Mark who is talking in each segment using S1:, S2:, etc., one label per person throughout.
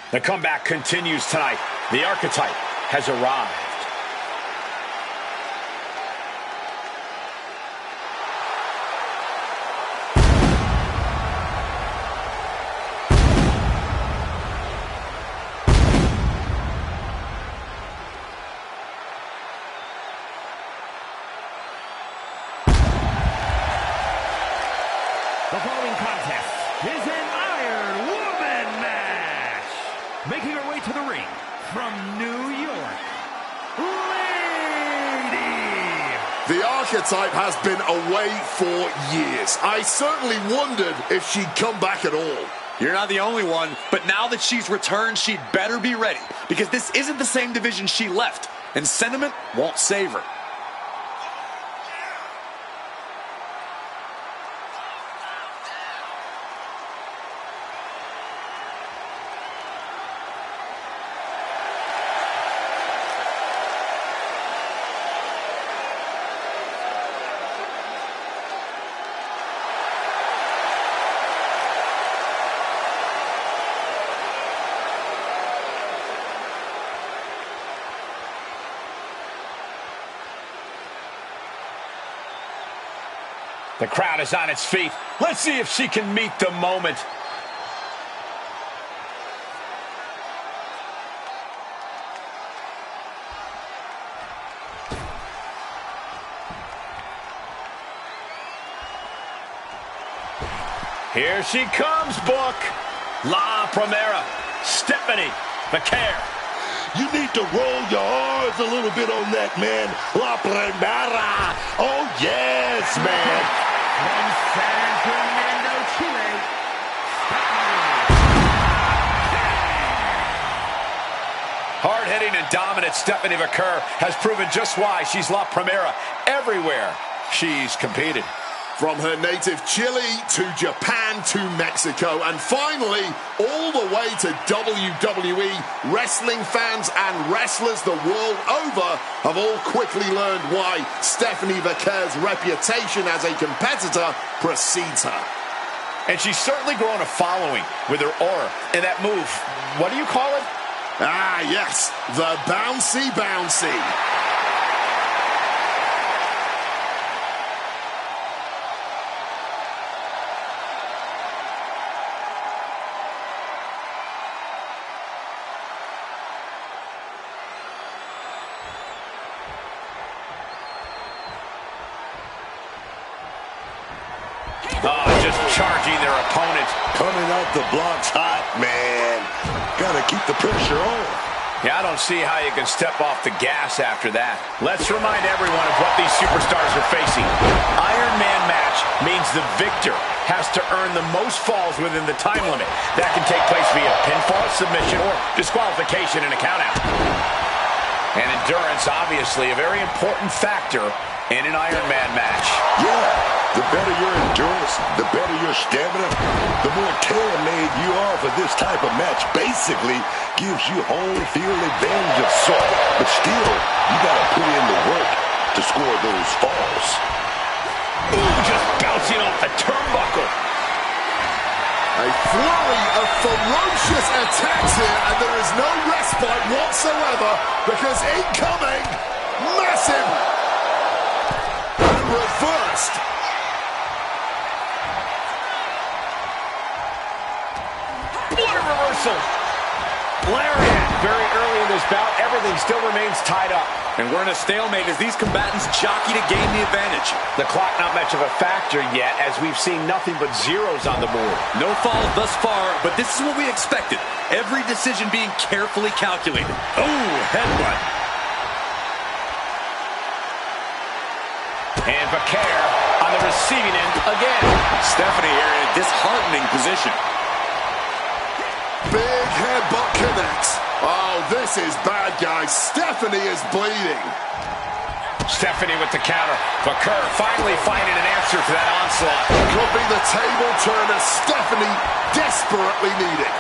S1: The comeback continues tonight. The archetype has arrived.
S2: The following contest is an Iron Woman match. Making her way to the ring from New York, Lady.
S3: The archetype has been away for years. I certainly wondered if she'd come back at all.
S4: You're not the only one, but now that she's returned, she'd better be ready, because this isn't the same division she left, and sentiment won't save her.
S1: The crowd is on its feet. Let's see if she can meet the moment. Here she comes, Book. La Primera, Stephanie Vaquer.
S5: You need to roll your R's a little bit on that, man. La Primera. Oh, yes, man.
S2: From San Fernando, Chile.
S1: Hard-hitting and dominant Stephanie Vaquer has proven just why she's La Primera everywhere she's competed.
S3: From her native Chile to Japan to Mexico and finally all the way to WWE, wrestling fans and wrestlers the world over have all quickly learned why Stephanie Vaquer's reputation as a competitor precedes her.
S1: And she's certainly grown a following with her aura and that move. What do you call it?
S3: Ah, yes, the bouncy bouncy.
S1: Just charging their opponent.
S5: Coming out the blocks hot, man. Gotta keep the pressure on.
S1: Yeah, I don't see how you can step off the gas after that. Let's remind everyone of what these superstars are facing. Iron Man match means the victor has to earn the most falls within the time limit. That can take place via pinfall, submission, or disqualification in a countout. And endurance, obviously, a very important factor in an Iron Man match.
S5: Yeah. The better your endurance, the better your stamina, the more tailor-made you are for this type of match. Basically, gives you home field advantage of sort. But still, you got to put in the work to score those falls.
S1: Ooh, just bouncing off the turnbuckle.
S3: A flurry of ferocious attacks here, and there is no respite whatsoever because incoming, massive, and reversed.
S1: What a reversal. Lariat. Very early in this bout, everything still remains tied up.
S4: And we're in a stalemate as these combatants jockey to gain the advantage.
S1: The clock not much of a factor yet, as we've seen nothing but zeros on the board.
S4: No falls thus far, but this is what we expected. Every decision being carefully calculated. Oh, headbutt.
S1: And Vaquer on the receiving end again.
S4: Stephanie here in a disheartening position.
S3: Big headbutt connects. Oh, this is bad, guys. Stephanie is bleeding.
S1: Stephanie with the counter. Vaquer finally finding an answer to that onslaught.
S3: Could be the table turner Stephanie desperately needed.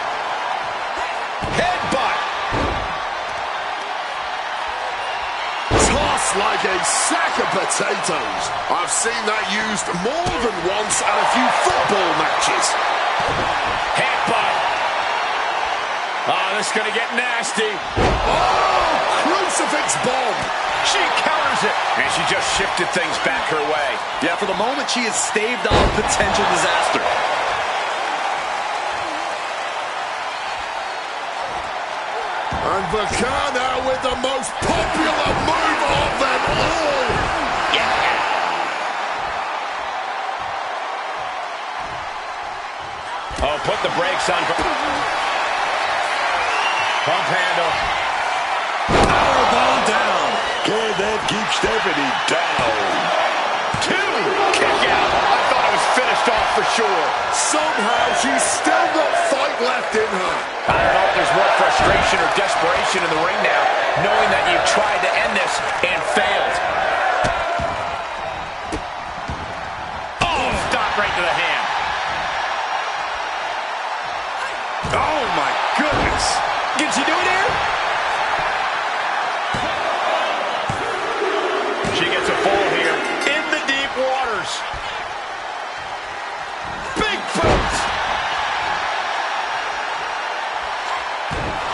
S1: Headbutt.
S3: like a sack of potatoes. I've seen that used more than once at a few football matches.
S1: Headbutt. Oh, this is going to get nasty.
S3: Oh, crucifix bomb.
S1: She counters it, and she just shifted things back her way.
S4: Yeah, for the moment, she has staved off potential disaster.
S3: And Vakana with the most popular move of them all.
S1: Yeah. Oh, put the brakes on. Pump handle.
S4: Powerbomb down.
S5: Can that keep Stephanie down?
S1: 2. Kick out. I thought it was finished off for sure.
S3: Somehow she's still got fight left in her.
S1: I don't know if there's more frustration or desperation in the ring now, knowing that you've tried to end this and failed. Oh, stop right to the hand.
S4: Oh, my goodness.
S1: Can she do it here? She gets a fall here in the deep waters. Big boot.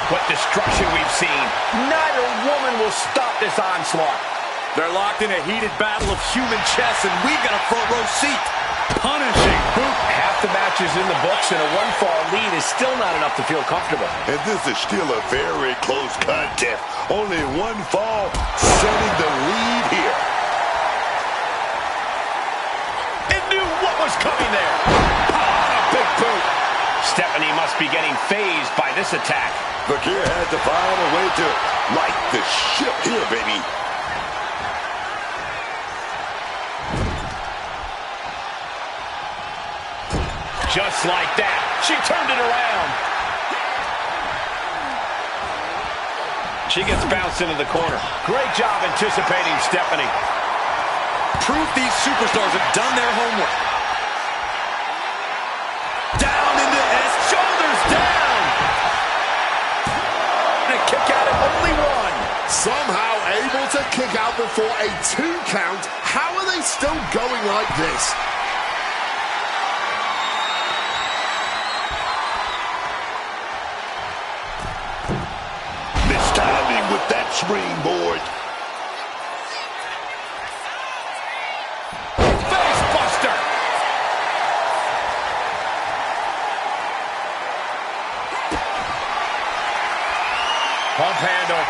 S1: What destruction we've seen. Neither woman will stop this onslaught.
S4: They're locked in a heated battle of human chess, and we've got a front row seat. Punishing boot.
S1: Half the match is in the books, and a one-fall lead is still not enough to feel comfortable.
S5: And this is still a very close contest. Only one fall, setting the lead here.
S1: It knew what was coming there. Ah, big boot. Stephanie must be getting phased by this attack.
S5: Vakir had to find a way to right the ship here, baby.
S1: Just like that, she turned it around. She gets bounced into the corner. Great job anticipating Stephanie.
S4: Proof these superstars have done their homework. Down into S. Shoulders down.
S1: And a kick out at only 1.
S3: Somehow able to kick out before a 2 count. How are they still going like this?
S5: Mistiming with that springboard.
S1: Face buster. Pump handle.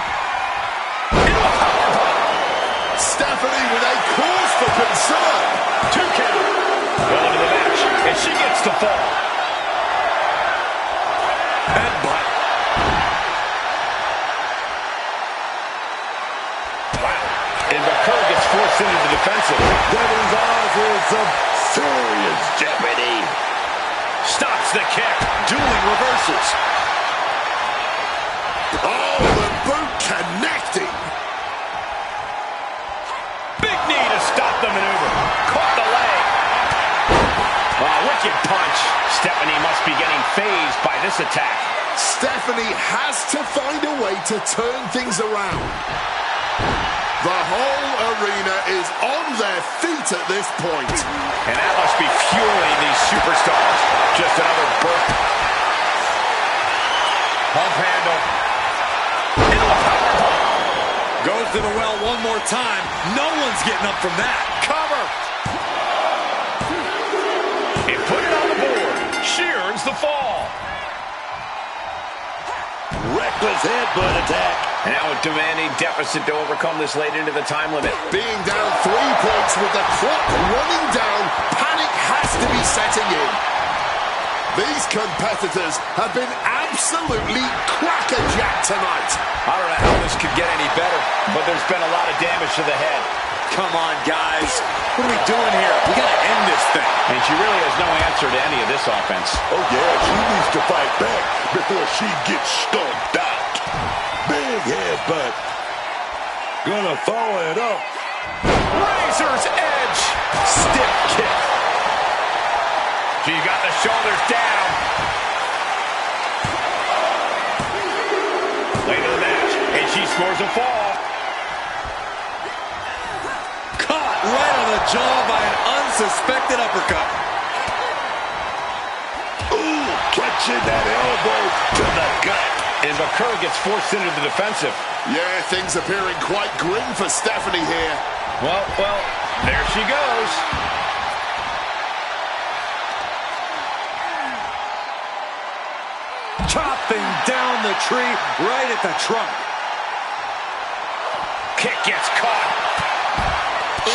S3: Stephanie with a cause for concern.
S1: 2 count. Well into the match, and she gets the fall.
S4: Headbutt.
S1: And Vakir gets forced into the defensive.
S5: Devin's odds in some serious jeopardy.
S1: Stops the kick.
S4: Dueling reversals.
S3: Oh, the boot connecting.
S1: Big knee to stop the maneuver. Caught the leg. Oh, wicked punch. Stephanie must be getting phased by this attack.
S3: Stephanie has to find a way to turn things around. The whole arena is on their feet at this point.
S1: And that must be fueling these superstars. Just another burp. Pump handle. Into a powerbomb.
S4: Goes to the well one more time. No one's getting up from that.
S1: Cover. And put it on the board. She earns the fall.
S5: Reckless headbutt attack.
S1: And now a demanding deficit to overcome this late into the time limit.
S3: Being down 3 points with the clock running down, panic has to be setting in. These competitors have been absolutely crackerjacked tonight.
S1: I don't know how this could get any better, but there's been a lot of damage to the head.
S4: Come on, guys. What are we doing here? We got to end this thing.
S1: And she really has no answer to any of this offense.
S5: Oh, yeah, she needs to fight back before she gets stomped out. Big headbutt. Gonna follow it up.
S1: Razor's edge. Stiff kick. She got the shoulders down. Late in the match, and she scores a fall.
S4: jaw by an unsuspected uppercut.
S5: Ooh, catching that elbow to the gut.
S1: And Myrise gets forced into the defensive.
S3: Yeah, things appearing quite grim for Stephanie here.
S1: Well, there she goes.
S4: Chopping down the tree right at the trunk.
S1: Kick gets caught.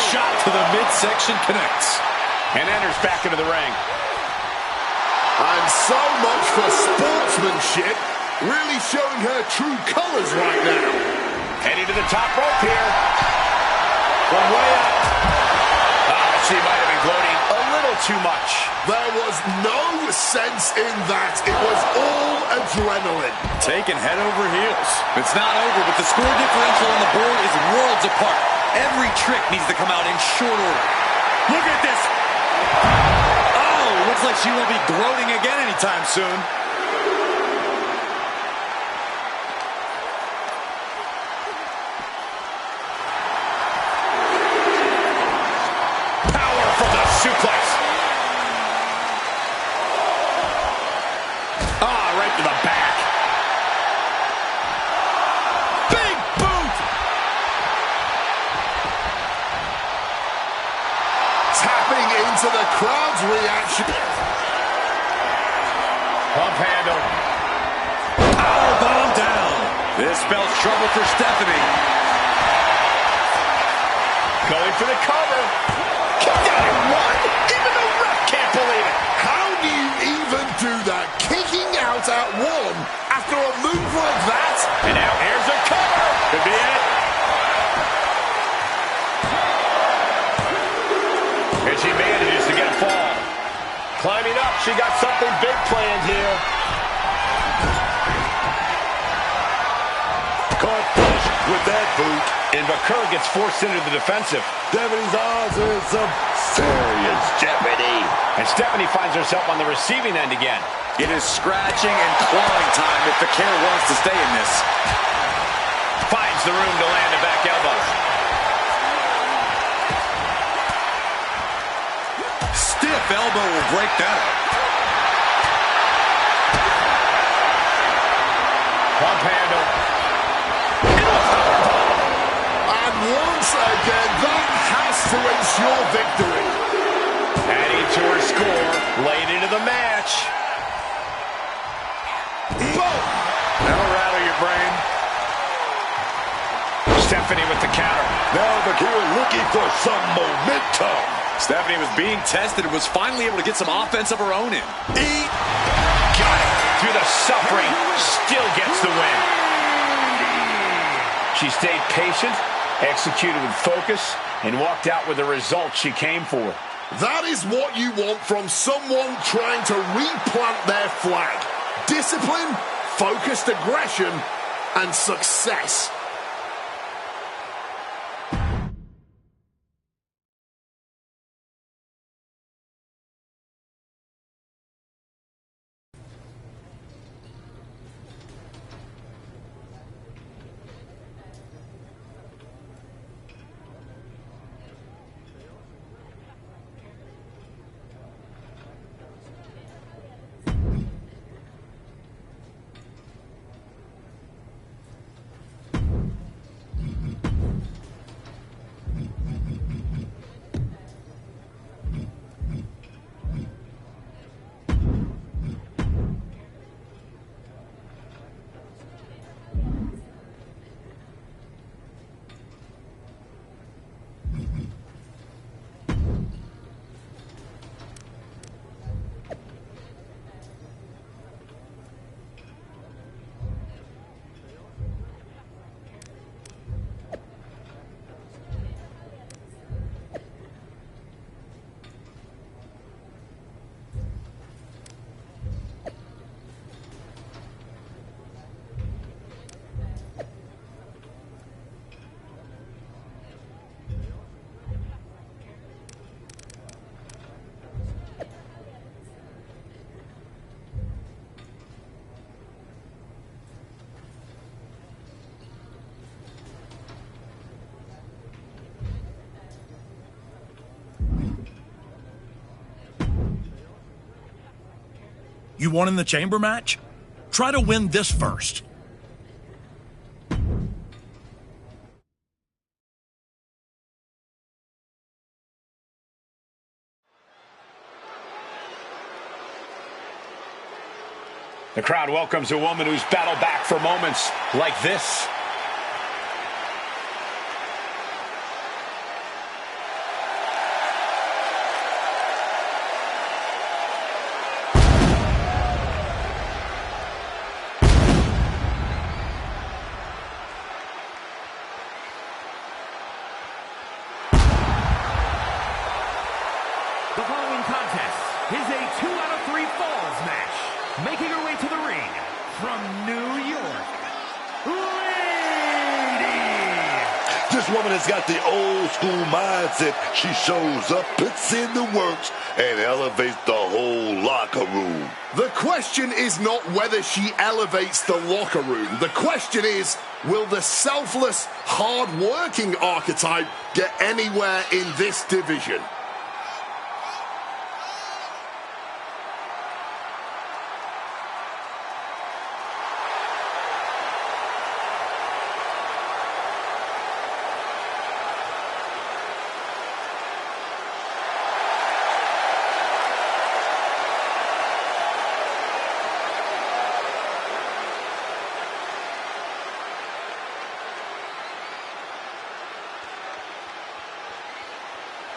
S4: Shot to the midsection connects.
S1: And enters back into the ring.
S3: And so much for sportsmanship. Really showing her true colors right now.
S1: Heading to the top rope here. From way up. She might have been gloating a little too much.
S3: There was no sense in that. It was all adrenaline.
S4: Taken head over heels. It's not over, but the score differential on the board is worlds apart. Every trick needs to come out in short order. Look at this. Oh, looks like she won't be gloating again anytime soon.
S1: Suplex. Right to the back. Big boot.
S3: Tapping into the crowd's reaction.
S1: Pump handle.
S4: Powerbomb down. This spells trouble for Stephanie.
S1: Going for the cover. Kicked out at one. Even the ref can't believe it.
S3: How do you even do that? Kicking out at one after a move like that?
S1: And now here's a cover. Could be it. And she manages to get a fall. Climbing up. She got something big planned here.
S5: Caught flush with that boot.
S1: And Myrise gets forced into the defensive.
S5: Stephanie's odds are in some serious jeopardy.
S1: And Stephanie finds herself on the receiving end again.
S4: It is scratching and clawing time if the care wants to stay in this.
S1: Finds the room to land a back elbow.
S4: Stiff elbow will break that up.
S1: Pump handle.
S3: And once again, that has to ensure victory.
S1: Adding to her score, late into the match. Boom! That'll rattle your brain. Stephanie with the counter.
S5: Now Myrise looking for some momentum.
S4: Stephanie was being tested and was finally able to get some offense of her own in.
S1: Eat. Got it. Through the suffering, still gets the win. She stayed patient, executed with focus, and walked out with the result she came for.
S3: That is what you want from someone trying to replant their flag. Discipline, focused aggression, and success.
S6: You won in the chamber match? Try to win this first.
S1: The crowd welcomes a woman who's battled back for moments like this.
S2: The following contest is a 2-out-of-3 falls match. Making her way to the ring from New York, Lady.
S5: This woman has got the old school mindset. She shows up, puts in the works, and elevates the whole locker room.
S3: The question is not whether she elevates the locker room. The question is, will the selfless, hard-working archetype get anywhere in this division?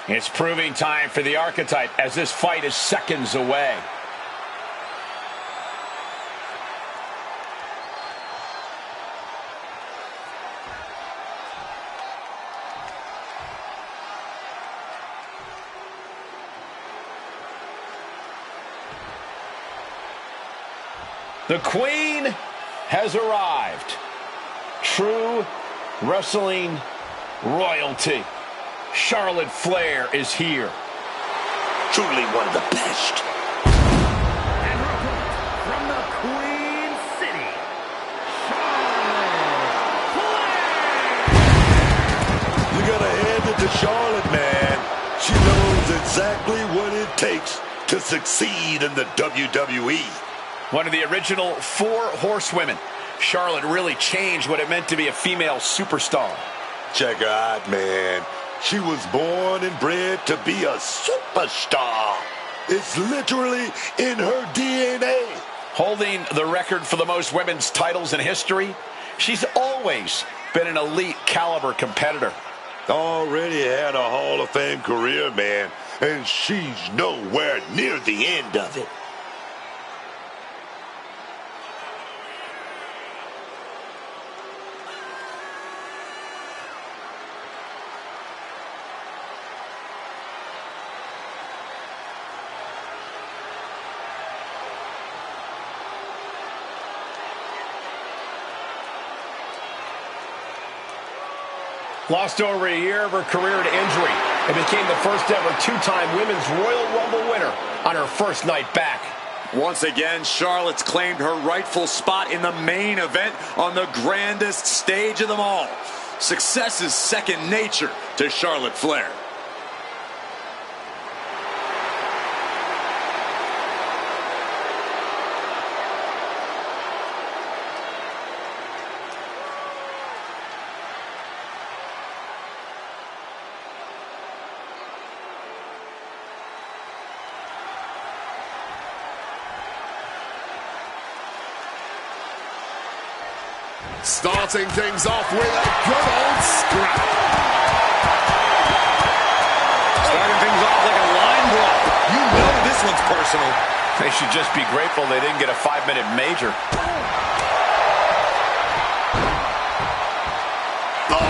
S1: It's proving time for the archetype as this fight is seconds away. The Queen has arrived. True wrestling royalty. Charlotte Flair is here.
S5: Truly one of the best.
S2: And her opponent from the Queen City, Charlotte Flair.
S5: You gotta hand it to Charlotte, man. She knows exactly what it takes to succeed in the WWE.
S1: One of the original 4 horsewomen. Charlotte really changed what it meant to be a female superstar.
S5: Check her out, man. She was born and bred to be a superstar. It's literally in her DNA.
S1: Holding the record for the most women's titles in history, she's always been an elite caliber competitor.
S5: Already had a Hall of Fame career, man, and she's nowhere near the end of it.
S1: Lost over a year of her career to injury and became the first ever 2-time Women's Royal Rumble winner on her first night back.
S4: Once again, Charlotte's claimed her rightful spot in the main event on the grandest stage of them all. Success is second nature to Charlotte Flair.
S3: Starting things off with a good old scrap.
S4: Starting things off like a line brawl. You know this one's personal.
S1: They should just be grateful they didn't get a 5-minute major.
S3: Oh,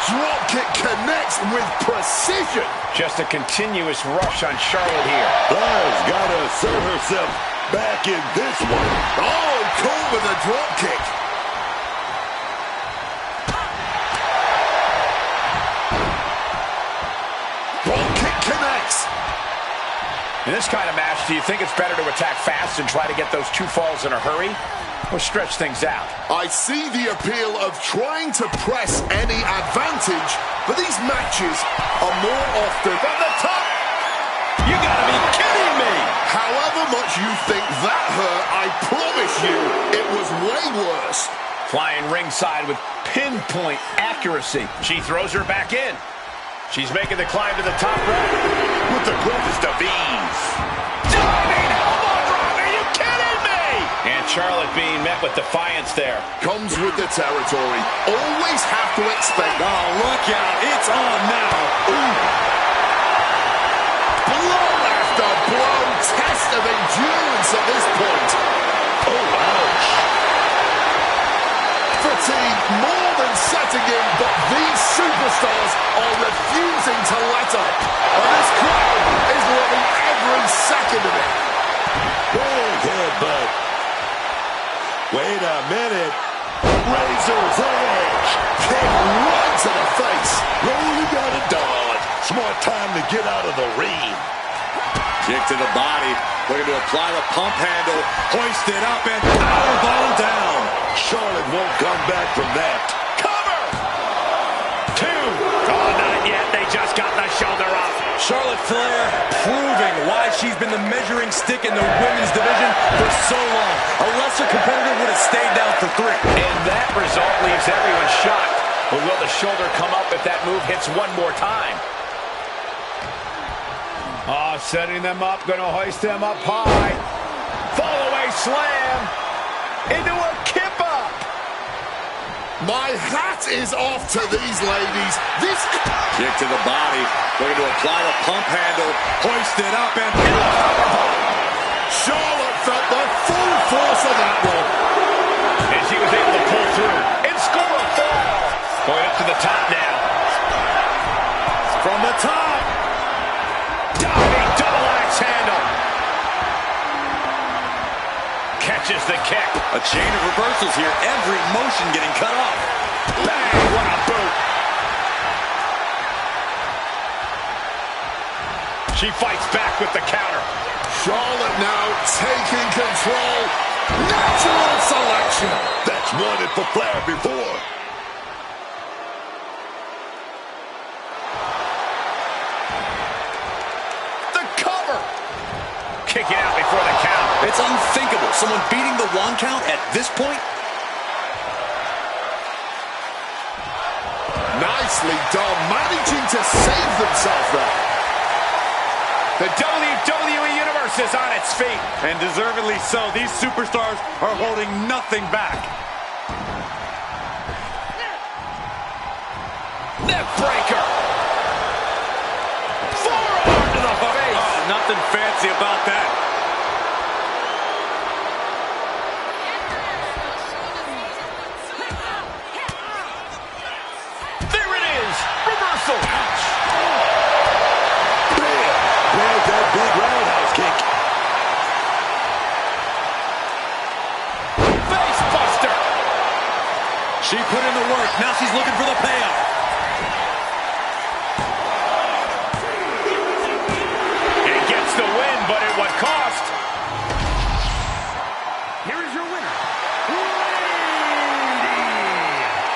S3: drop kick connects with precision.
S1: Just a continuous rush on Charlotte here.
S5: Flair's got to assert herself back in this one.
S3: Oh, cool with a drop kick.
S1: In this kind of match, do you think it's better to attack fast and try to get those 2 falls in a hurry, or stretch things out?
S3: I see the appeal of trying to press any advantage, but these matches are more often
S1: From the top! You gotta be kidding me!
S3: how However much you think that hurt, I promise you it was way worse.
S1: Flying ringside with pinpoint accuracy. She throws her back in. She's making the climb to the top rope.
S5: With the greatest of ease.
S1: Diving elbow drop, are you kidding me? And Charlotte being met with defiance there.
S3: Comes with the territory. Always have to expect.
S4: Oh, look out. It's on now.
S3: Ooh. Blow after blow. Test of endurance at this point. Oh, ouch. Fatigue more than setting in, but these superstars are refusing to let up. And this crowd is loving every second of it.
S5: Big headbutt. Wait a minute. Razor's edge.
S3: Kick right to the face.
S5: Oh, you gotta dodge. Smart time to get out of the ring.
S4: Kick to the body. Looking to apply the pump handle. Hoist it up and powerbomb down.
S5: Charlotte won't come back from that.
S1: Cover! 2. Oh, not yet. They just got the shoulder up.
S4: Charlotte Flair proving why she's been the measuring stick in the women's division for so long. A lesser competitor would have stayed down for 3.
S1: And that result leaves everyone shocked. But will the shoulder come up if that move hits one more time? Oh, setting them up, going to hoist them up high. Fall away slam into a kip up.
S3: My hat is off to these ladies. This
S4: Kick to the body. Looking to apply the pump handle. Hoist it up and
S3: Charlotte felt the full force of that one.
S1: And she was able to pull through and score a fall. Going up to the top now.
S4: from the top.
S1: Diving double axe handle. Catches the kick.
S4: A chain of reversals here. Every motion getting cut off.
S1: Bang, what a boot. She fights back with the counter.
S3: Charlotte now taking control. Natural selection.
S5: That's wanted for Flair before.
S1: The cover. Kicking out before the count.
S4: It's unthinkable. Someone beating the 1 count at this point.
S3: Nicely done. Managing to save themselves there.
S1: The WWE Universe is on its feet.
S4: And deservedly so. These superstars are holding nothing back.
S1: Neck breaker. Forearm to the face.
S4: Oh, nothing fancy about that.
S1: There it is. Reversal. Ouch.
S5: There's that big roundhouse kick.
S1: Face buster.
S4: She put in the work. Now she's looking for the payoff.
S1: And gets the win, but at what cost?
S2: Here is your winner, Lynda.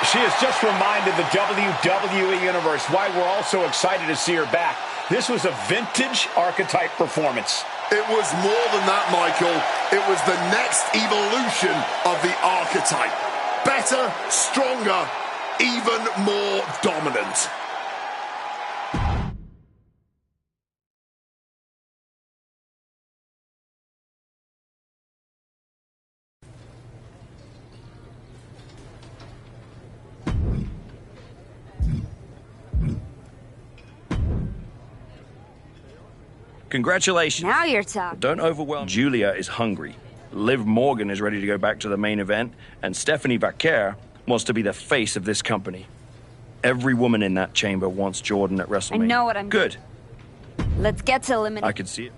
S1: She has just reminded the WWE Universe why we're all so excited to see her back. This was a vintage archetype performance.
S3: It was more than that, Michael. It was the next evolution of the archetype. Better, stronger, even more dominant.
S6: Congratulations.
S7: Now you're talking.
S6: Don't overwhelm. Julia is hungry. Liv Morgan is ready to go back to the main event, and Stephanie Vaquer wants to be the face of this company. Every woman in that chamber wants Jordan at WrestleMania.
S7: I know what I'm
S6: Good.
S7: Let's get to eliminate.
S6: I could see it.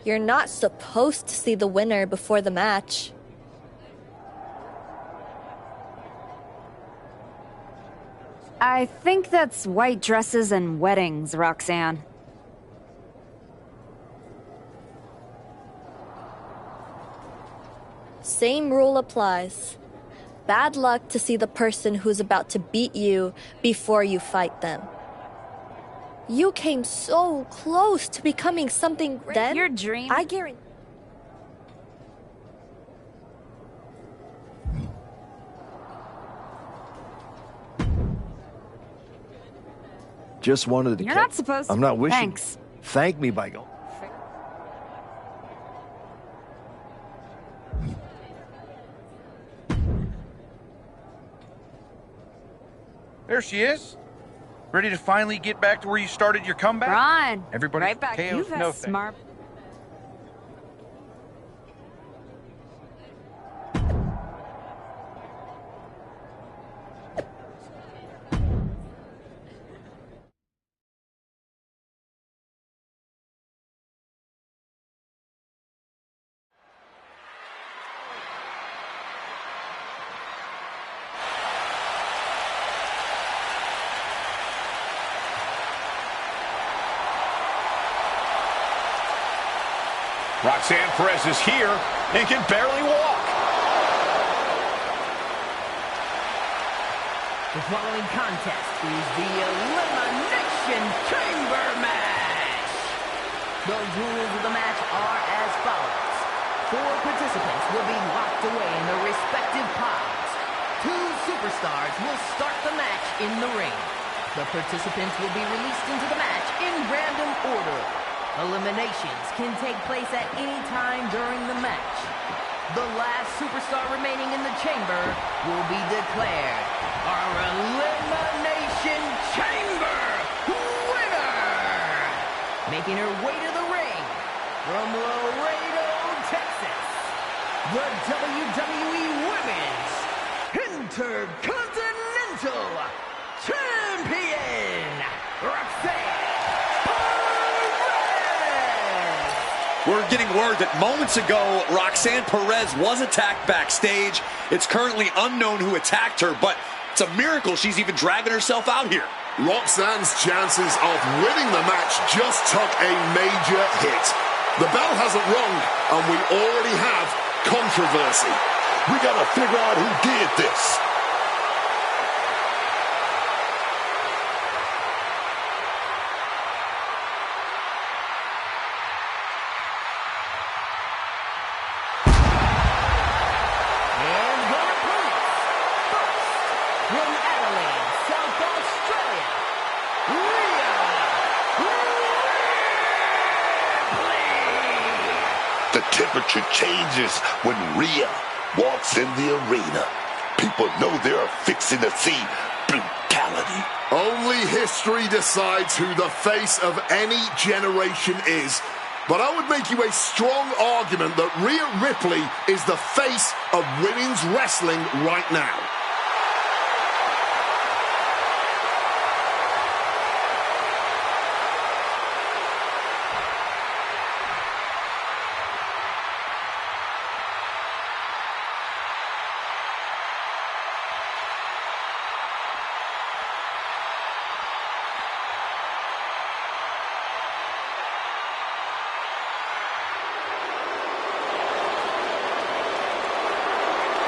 S8: You're not supposed to see the winner before the match.
S7: I think that's white dresses and weddings, Roxanne.
S8: Same rule applies. Bad luck to see the person who's about to beat you before you fight them. You came so close to becoming something great. Then,
S7: your dream.
S8: I guarantee.
S9: Just wanted to.
S7: You're not supposed to.
S9: I'm not wishing.
S7: Thanks.
S9: Thank me by going.
S6: There she is. Ready to finally get back to where you started your comeback?
S7: Ron.
S6: Everybody
S7: Right back.
S6: KO'd?
S7: You've had
S6: No thanks.
S7: smart.
S1: Roxanne Perez is here and can barely walk.
S2: The following contest is the Elimination Chamber match. The rules of the match are as follows. 4 participants will be locked away in their respective pods. 2 superstars will start the match in the ring. The participants will be released into the match in random order. Eliminations can take place at any time during the match. The last superstar remaining in the chamber will be declared our Elimination Chamber winner! Making her way to the ring from Laredo, Texas, the WWE Women's Intercontinental Champion, Roxanne.
S4: We're getting word that moments ago, Roxanne Perez was attacked backstage. It's currently unknown who attacked her, but it's a miracle she's even dragging herself out here.
S3: Roxanne's chances of winning the match just took a major hit. The bell hasn't rung, and we already have controversy.
S5: We gotta figure out who did this. The temperature changes when Rhea walks in the arena. People know they're fixing to see brutality.
S3: Only history decides who the face of any generation is. But I would make you a strong argument that Rhea Ripley is the face of women's wrestling right now.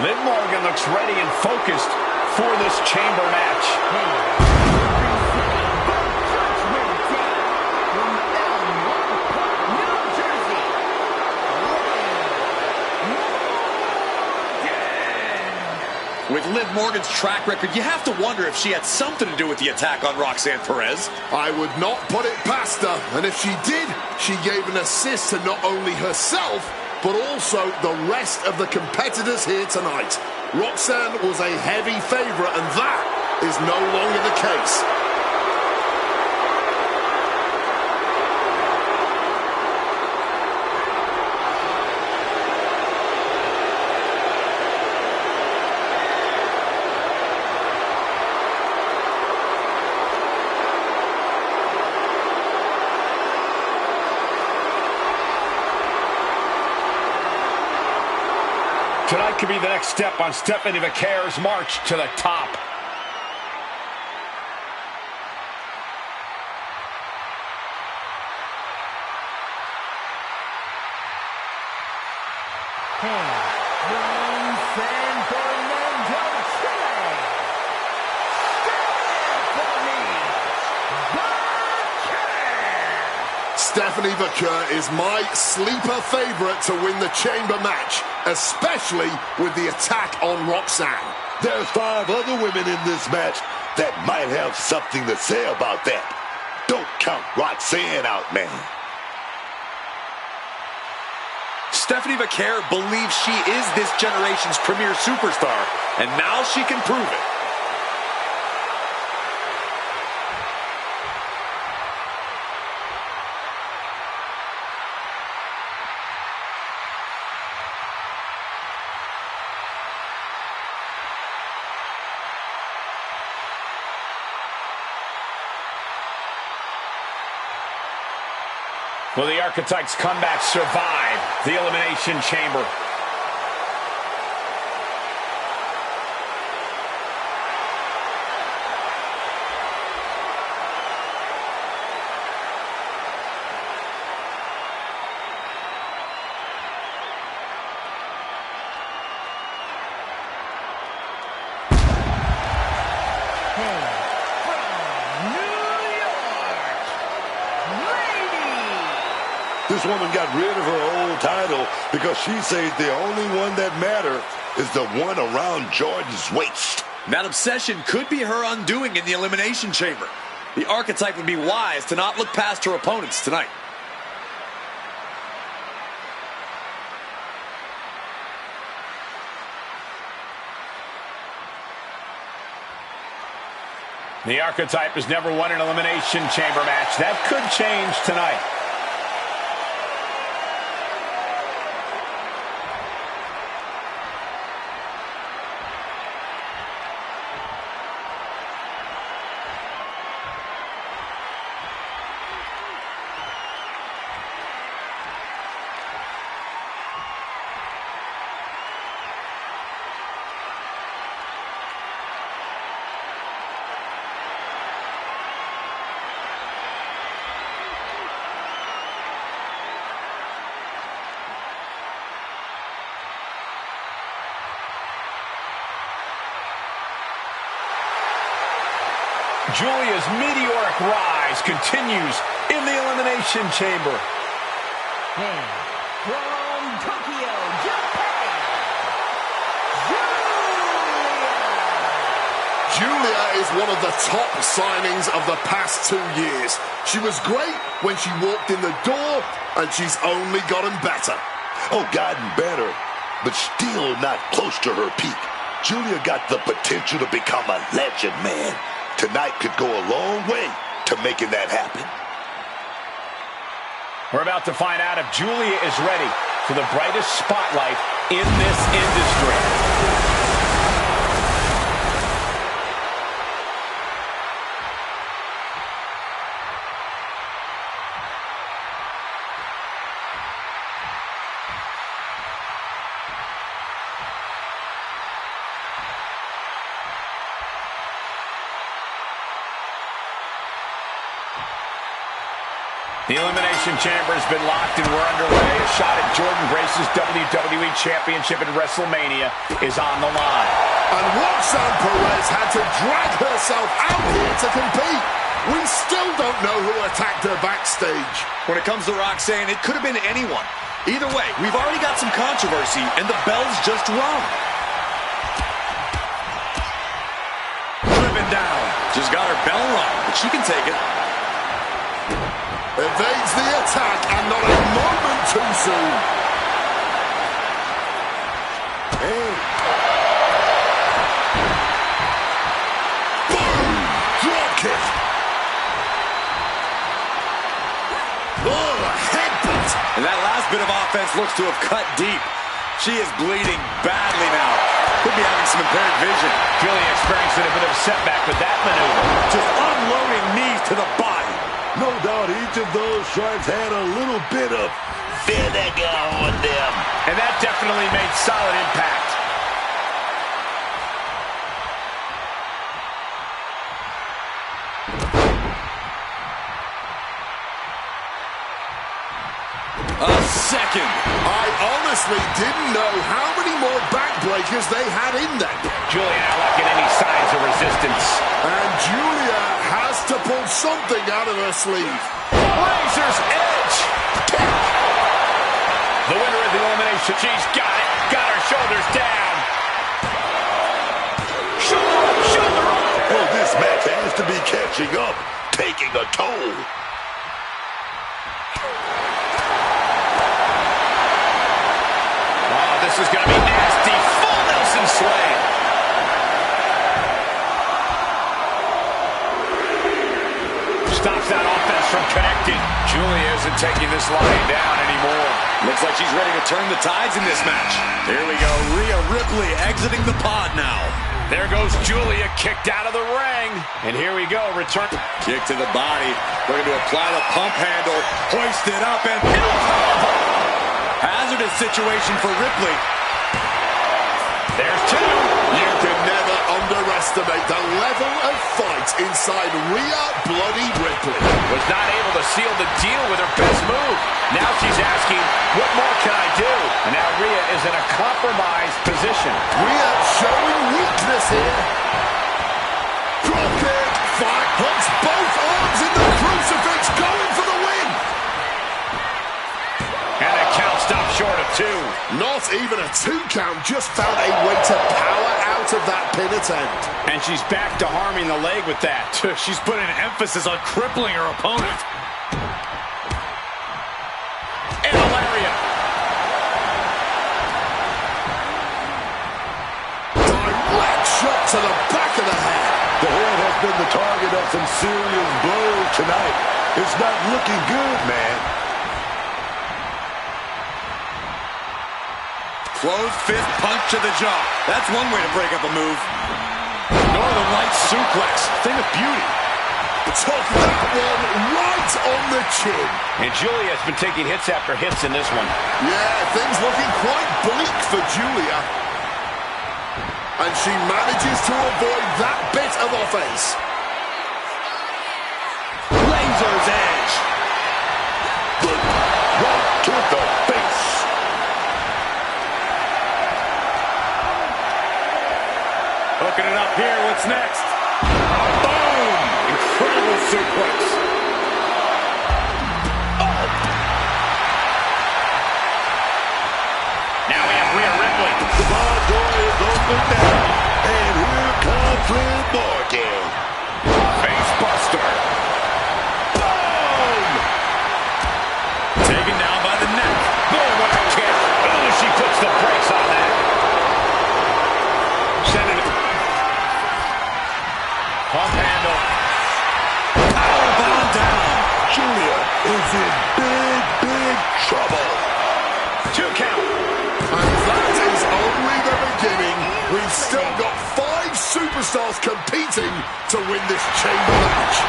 S1: Liv Morgan looks ready and focused for this chamber match.
S4: With Liv Morgan's track record, you have to wonder if she had something to do with the attack on Roxanne Perez.
S3: I would not put it past her, and if she did, she gave an assist to not only herself, but also the rest of the competitors here tonight. Roxanne was a heavy favorite, and that is no longer the case.
S1: Tonight could be the next step on Stephanie McCare's march to the top.
S3: Stephanie McCare is my sleeper favorite to win the chamber match, especially with the attack on Roxanne.
S5: There's 5 other women in this match that might have something to say about that. Don't count Roxanne out, man.
S4: Stephanie McCare believes she is this generation's premier superstar, and now she can prove it.
S1: Will the Archetypes' comeback survive the Elimination Chamber?
S5: This woman got rid of her old title because she says the only one that matters is the one around Jordan's waist.
S4: That obsession could be her undoing in the Elimination Chamber. The Archetype would be wise to not look past her opponents tonight.
S1: The Archetype has never won an Elimination Chamber match. That could change tonight. Julia's meteoric rise continues in the Elimination Chamber.
S2: And from Tokyo, Japan,
S3: Julia is one of the top signings of the past 2 years. She was great when she walked in the door, and she's only gotten better.
S5: Oh, gotten better, but still not close to her peak. Julia got the potential to become a legend, man. Tonight could go a long way to making that happen.
S1: We're about to find out if Julia is ready for the brightest spotlight in this industry. The Elimination Chamber has been locked and we're underway. A shot at Jordan Grace's WWE Championship at WrestleMania is on the line.
S3: And Roxanne Perez had to drag herself out here to compete. We still don't know who attacked her backstage.
S4: When it comes to Roxanne, it could have been anyone. Either way, we've already got some controversy, and the bell's just rung. Driven down. Just got her bell rung, but she can take it.
S3: Evades the attack, and not a moment too soon.
S5: Hey.
S3: Boom! Drop kick. Oh, a headbutt.
S4: And that last bit of offense looks to have cut deep. She is bleeding badly now. Could be having some impaired vision.
S1: Julia experiencing a bit of a setback with that maneuver.
S4: Just unloading knees to the body.
S5: No doubt each of those strikes had a little bit of vinegar on them.
S1: And that definitely made solid impact.
S4: A second.
S3: I honestly didn't know how many more backbreakers they had in them.
S1: Julia not lacking any signs of resistance.
S3: And Julia has to pull something out of her sleeve.
S1: Razor's edge. The winner of the elimination. She's got it. Got her shoulders down. Shoulder up, shoulder up.
S5: Oh, this match has to be catching up, taking a toll.
S1: Oh, this is going to be nasty. Full Nelson slam. Stops that offense from connecting. Julia isn't taking this lying down anymore.
S4: Looks like she's ready to turn the tides in this match. Here we go. Rhea Ripley exiting the pod now.
S1: There goes Julia, kicked out of the ring. And here we go, return.
S4: Kick to the body. Looking to apply the pump handle. Hoist it up and... hazardous situation for Ripley.
S1: There's two.
S3: You can never underestimate the level of fight inside Rhea Bloody Ripley.
S1: Was not able to seal the deal with her best move. Now she's asking, what more can I do? And now Rhea is in a compromised position.
S3: Rhea showing weakness here. Drop kick. Fight hooks both arms in the crucifix, going for the win.
S1: And the count stopped short of two.
S3: Not even a 2 count, just found a way to power out of that pin attempt.
S1: And she's back to harming the leg with that.
S4: She's putting an emphasis on crippling her opponent.
S1: And a lariat.
S3: Direct shot to the back of the head.
S5: The head has been the target of some serious blows tonight. It's not looking good, man.
S4: Closed fist punch to the jaw. That's one way to break up a move. Northern Lights suplex. Thing of beauty.
S3: Took that one right on the chin.
S1: And Julia has been taking hits after hits in this one.
S3: Yeah, things looking quite bleak for Julia. And she manages to avoid that bit of offense.
S4: Razor's edge.
S5: Right to the face.
S4: Hooking it up here. What's next? Boom! Incredible suplex. Oh.
S1: Now we have Rhea Ripley.
S5: The bar door is open now. And here comes Liv Morgan.
S1: Face buster.
S5: Boom!
S1: Taken down by the neck. Boom, what a kick. Oh, she puts the brakes on that. Sending it. Pump handle.
S4: Powerbomb down.
S5: Julia is in big trouble.
S1: 2 count.
S3: And that is only the beginning. We've still got 5 superstars competing to win this chamber match.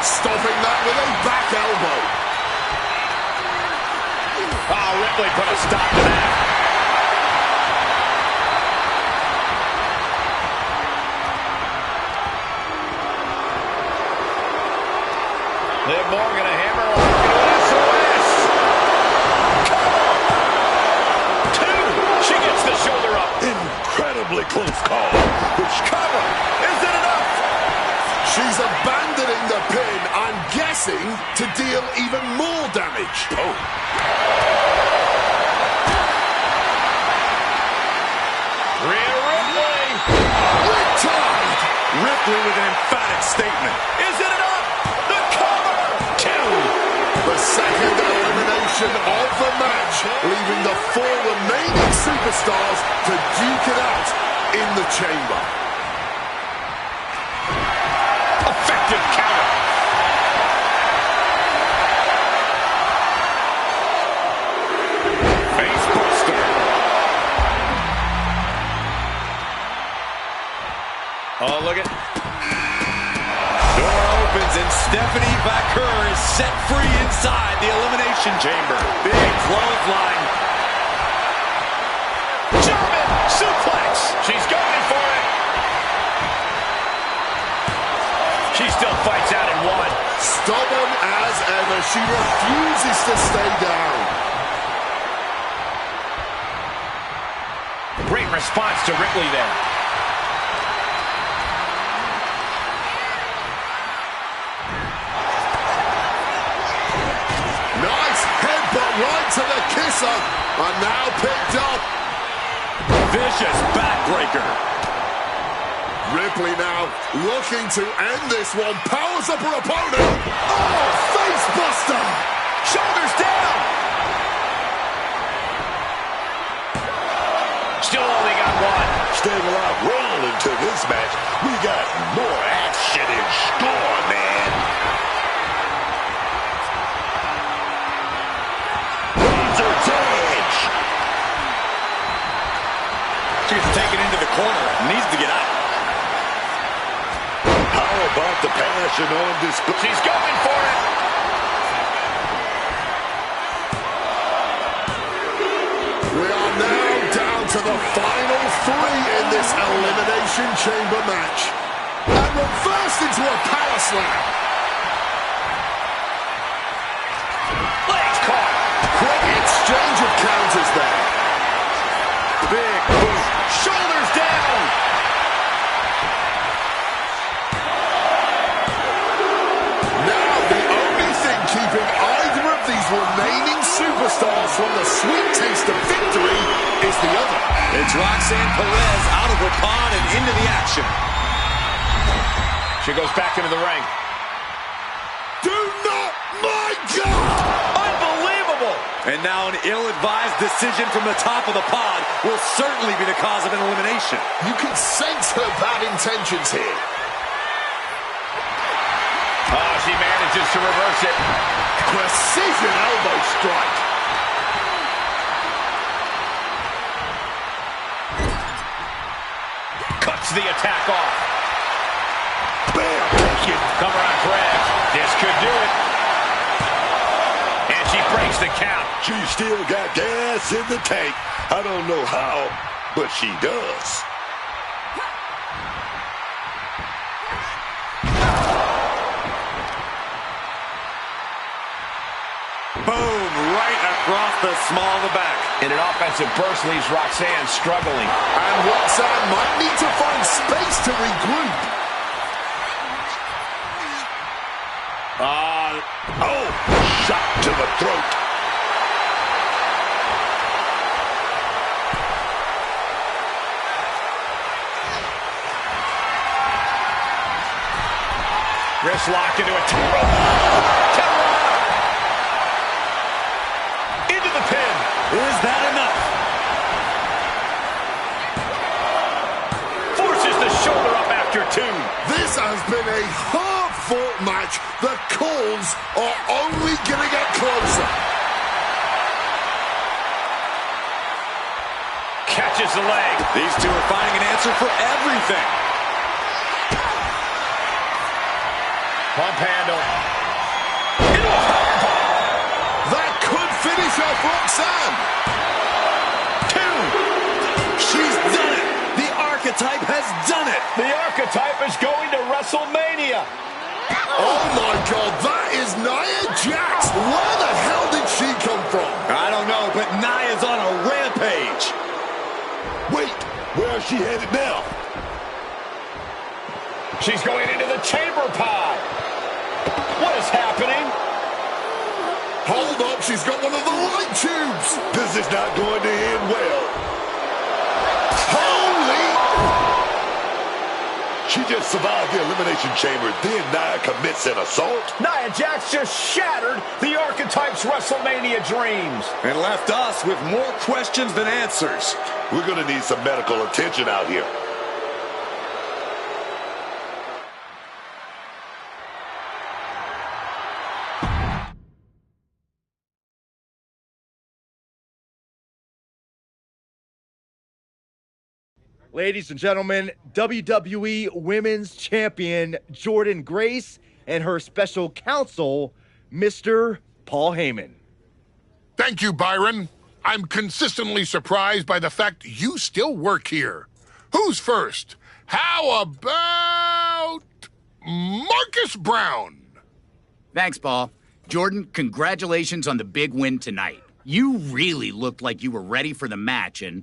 S3: Stopping that with a back elbow.
S1: Oh, Ripley put a stop to that. Liv Morgan, a hammer on SOS. 2. She gets the shoulder up.
S5: Incredibly close call. Which
S1: Cover. Is it enough?
S3: She's abandoning the pin, I'm guessing, to deal even more damage.
S1: Oh. Rhea Ripley.
S3: Retired.
S4: Ripley with an emphatic statement.
S1: Is it enough? The cover. 2.
S3: The second elimination of the match, leaving the 4 remaining superstars to duke it out in the chamber.
S1: Effective counter. Face buster. Oh, look at...
S4: Door opens and Stephanie Baker is set free inside the Elimination Chamber. Big clothesline.
S1: German suplex. She's going for it. She still fights out in one.
S3: Stubborn as ever, she refuses to stay down.
S1: Great response to Ripley there.
S3: Nice headbutt right to the kisser. And now picked up.
S4: Vicious backbreaker.
S3: Ripley now looking to end this one. Powers up her opponent. Oh, face buster.
S1: Shoulders down. Still only got one.
S5: Staying alive well into this match. We got more action in store, man. Razor's edge.
S4: She gets taken into the corner. Needs to get out.
S5: How about the passion on display?
S1: She's going for it.
S3: We are now down to the final three in this Elimination Chamber match. And reversed into a power slam.
S1: Legs caught.
S3: Quick exchange of counters there.
S1: Big boot. Shoulders down.
S3: Now the only thing keeping either of these remaining superstars from the sweet taste of victory is the other.
S4: It's Roxanne Perez out of her pod and into the action.
S1: She goes back into the ring.
S3: Do not, my God!
S1: Unbelievable.
S4: And now an ill-advised decision from the top of the pod will certainly be the cause of an elimination.
S3: You can sense her bad intentions here.
S1: Oh, she manages to reverse it.
S3: Precision elbow strike.
S1: Cuts the attack off.
S5: Bam!
S1: Cover on Perez. This could do it. And she breaks the count.
S5: She still got gas in the tank. I don't know how, but she does.
S4: Boom, right across the small of the back.
S1: And an offensive burst leaves Roxanne struggling.
S3: And Roxanne might need to find space to regroup.
S5: Oh, shot to the throat.
S1: Wrist lock into a two-rope. Into the pin.
S4: Is that enough?
S1: Forces the shoulder up after two.
S3: This has been a hard-fought match. The calls are only going to get closer.
S1: Catches the leg.
S4: These two are finding an answer for everything.
S1: Pump handle.
S3: That could finish off Roxanne.
S1: Two.
S4: She's done it. The archetype has done it.
S1: The archetype is going to WrestleMania.
S3: Oh my God, that is Nia Jax. Where the hell did she come from?
S4: I don't know, but Nia's on a rampage.
S5: Wait, where is she headed now?
S1: She's going into the chamber pod. What is happening?
S3: Hold up, she's got one of the light tubes.
S5: This is not going to end well.
S3: Holy!
S5: She just survived the Elimination Chamber, then Nia commits an assault.
S1: Nia Jax just shattered the archetype's WrestleMania dreams.
S4: And left us with more questions than answers.
S5: We're going to need some medical attention out here.
S9: Ladies and gentlemen, WWE Women's Champion Jordynne Grace and her special counsel, Mr. Paul Heyman.
S10: Thank you, Byron. I'm consistently surprised by the fact you still work here. Who's first? How about Marcus Brown?
S11: Thanks, Paul. Jordan, congratulations on the big win tonight. You really looked like you were ready for the match, and...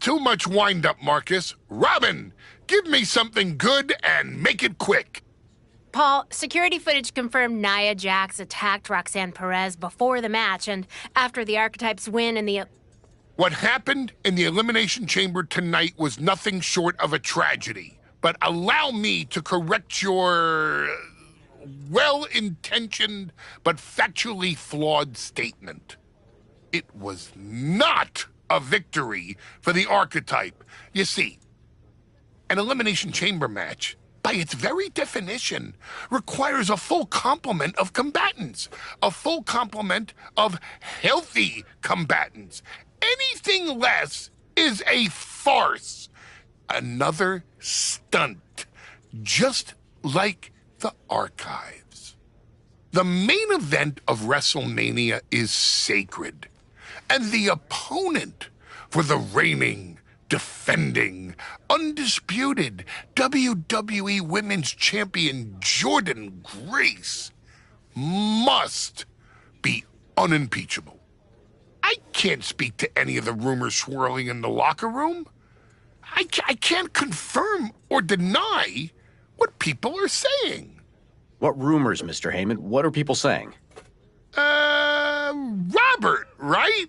S10: Too much wind-up, Marcus. Robin, give me something good and make it quick.
S12: Paul, security footage confirmed Nia Jax attacked Roxanne Perez before the match and after the Archetypes win in the...
S10: What happened in the Elimination Chamber tonight was nothing short of a tragedy. But allow me to correct your well-intentioned but factually flawed statement. It was not a victory for the Archetype. You see, an Elimination Chamber match, by its very definition, requires a full complement of combatants, a full complement of healthy combatants. Anything less is a farce, another stunt, just like the Archives. The main event of WrestleMania is sacred, and the opponent for the reigning, defending, undisputed WWE Women's Champion Jordynne Grace must be unimpeachable. I can't speak to any of the rumors swirling in the locker room. I can't confirm or deny what people are saying.
S13: What rumors, Mr. Heyman? What are people saying?
S10: Robert, right?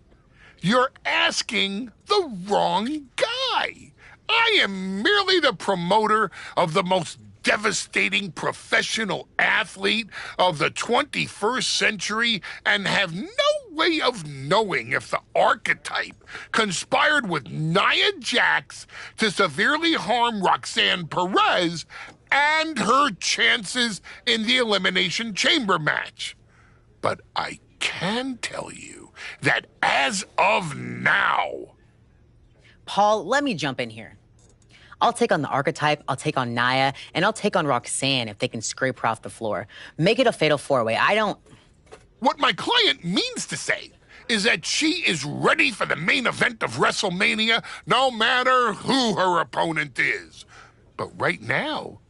S10: You're asking the wrong guy. I am merely the promoter of the most devastating professional athlete of the 21st century and have no way of knowing if the Archetype conspired with Nia Jax to severely harm Roxanne Perez and her chances in the Elimination Chamber match. But I can tell you that as of now...
S14: Paul, let me jump in here. I'll take on the Archetype, I'll take on Nia, and I'll take on Roxanne if they can scrape her off the floor. Make it a fatal four-way. I don't...
S10: What my client means to say is that she is ready for the main event of WrestleMania, no matter who her opponent is. But right now,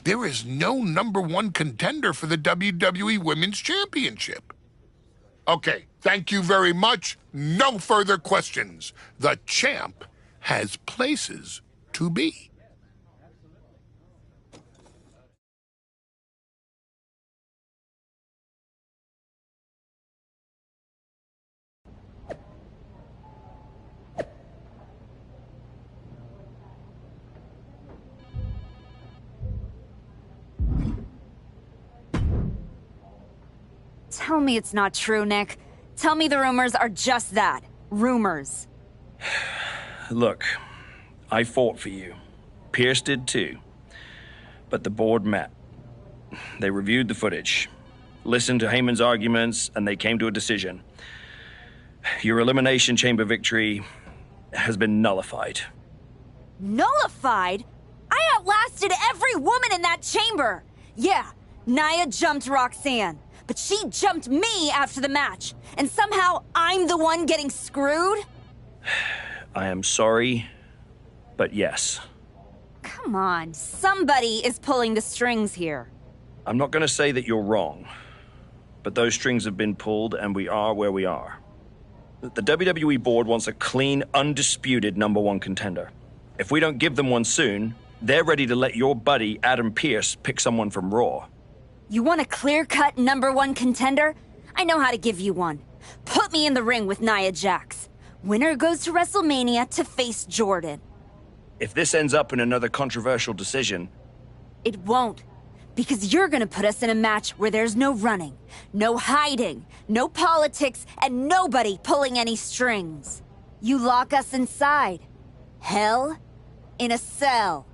S10: there is no #1 contender for the WWE Women's Championship. Okay, thank you very much. No further questions. The champ has places to be.
S7: Tell me it's not true, Nick. Tell me the rumors are just that. Rumors.
S6: Look, I fought for you. Pierce did too. But the board met. They reviewed the footage, listened to Heyman's arguments, and they came to a decision. Your Elimination Chamber victory has been nullified.
S7: Nullified? I outlasted every woman in that chamber! Yeah, Nia jumped Roxanne, but she jumped me after the match, and somehow I'm the one getting screwed?
S6: I am sorry, but yes.
S7: Come on, somebody is pulling the strings here.
S6: I'm not going to say that you're wrong, but those strings have been pulled and we are where we are. The WWE board wants a clean, undisputed #1 contender. If we don't give them one soon, they're ready to let your buddy Adam Pearce pick someone from Raw.
S7: You want a clear-cut #1 contender? I know how to give you one. Put me in the ring with Nia Jax. Winner goes to WrestleMania to face Jordynne.
S6: If this ends up in another controversial decision...
S7: It won't. Because you're gonna put us in a match where there's no running, no hiding, no politics, and nobody pulling any strings. You lock us inside. Hell in a cell.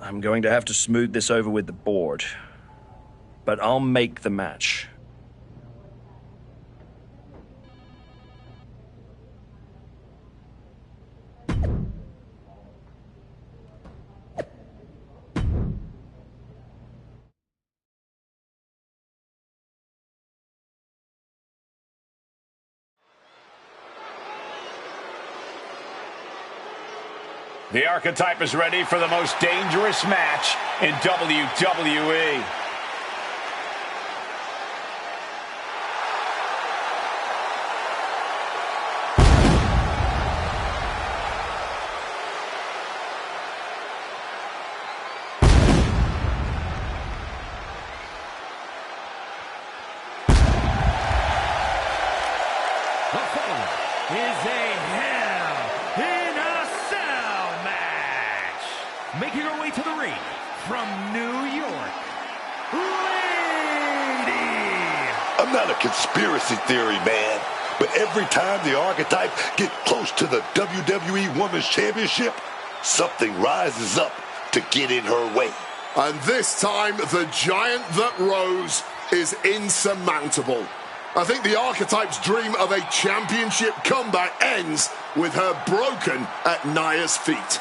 S6: I'm going to have to smooth this over with the board. But I'll make the match.
S1: The Archetype is ready for the most dangerous match in WWE.
S15: The following is a Hell in a Cell match. Making her way to the ring from New York, Lady.
S5: I'm not a conspiracy theory man, but every time the Archetype get close to the WWE Women's Championship, something rises up to get in her way.
S3: And this time, the giant that rose is insurmountable. I think the Archetype's dream of a championship comeback ends with her broken at Nia's feet.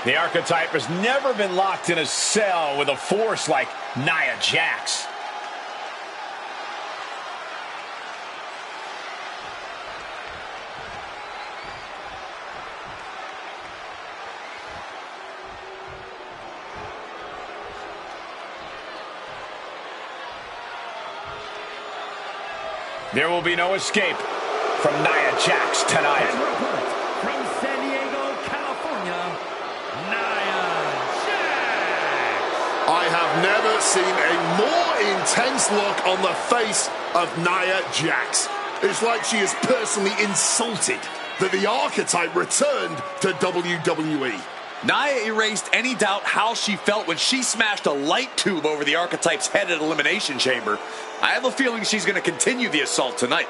S1: The Archetype has never been locked in a cell with a force like Nia Jax. There will be no escape from Nia Jax tonight.
S15: From San Diego, California, Nia Jax.
S3: I have never seen a more intense look on the face of Nia Jax. It's like she is personally insulted that the Archetype returned to WWE.
S4: Nia erased any doubt how she felt when she smashed a light tube over the Archetype's head at Elimination Chamber. I have a feeling she's going to continue the assault tonight.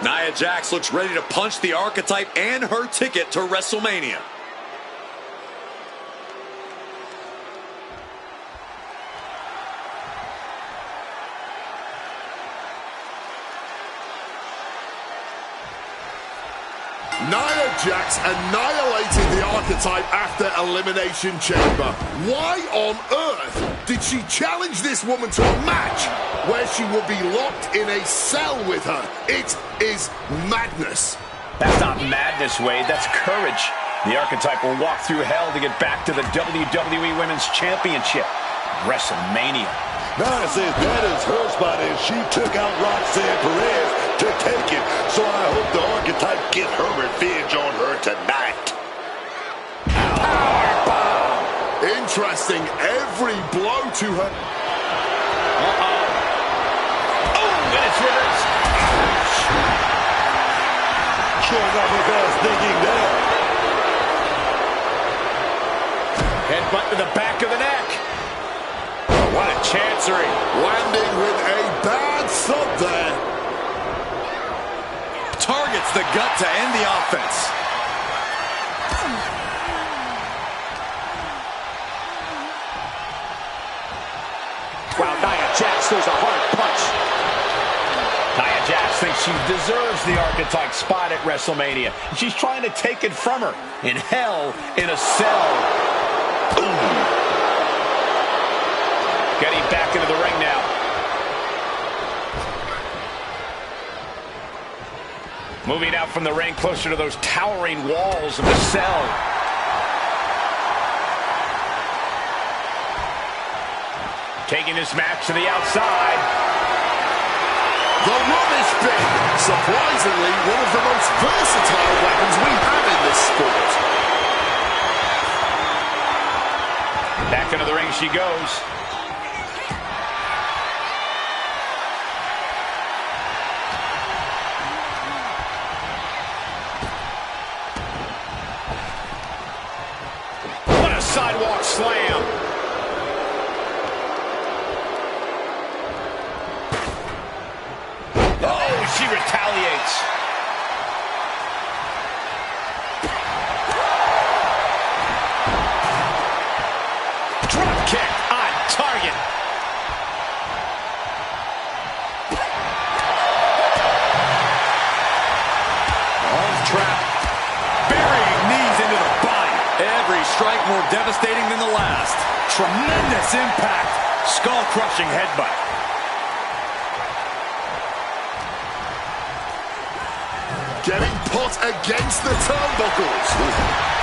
S4: Nia Jax looks ready to punch the Archetype and her ticket to WrestleMania.
S3: Nia Jax annihilated the Archetype after Elimination Chamber. Why on earth did she challenge this woman to a match where she will be locked in a cell with her? It is madness.
S1: That's not madness, Wade. That's courage. The Archetype will walk through hell to get back to the WWE Women's Championship. WrestleMania.
S5: Nia says that is her spot, and she took out Roxanne Perez to take it. So I hope the Archetype get her revenge on her tonight.
S3: Powerbomb. Interesting. Every blow to her.
S1: Oh, and it's reversed.
S5: Showing off her fast thinking there.
S1: Headbutt to the back of the neck. What a chancery.
S3: Landing with a bad thud there.
S4: Targets the gut to end the offense.
S13: Wow, Nia Jax throws a hard punch.
S1: Nia Jax thinks she deserves the Archetype spot at WrestleMania. She's trying to take it from her. In hell, in a cell. Ooh. Getting back into the ring now. Moving out from the ring closer to those towering walls of the cell. Taking this match to the outside.
S3: The run is big. Surprisingly, one of the most versatile weapons we have in this sport.
S1: Back into the ring she goes. slam. Oh, she retaliates. Drop kick on target.
S4: Arms trapped. Burying knees into the body. Every strike more devastating than the last. Tremendous impact. Skull-crushing headbutt.
S3: Getting put against the turnbuckles.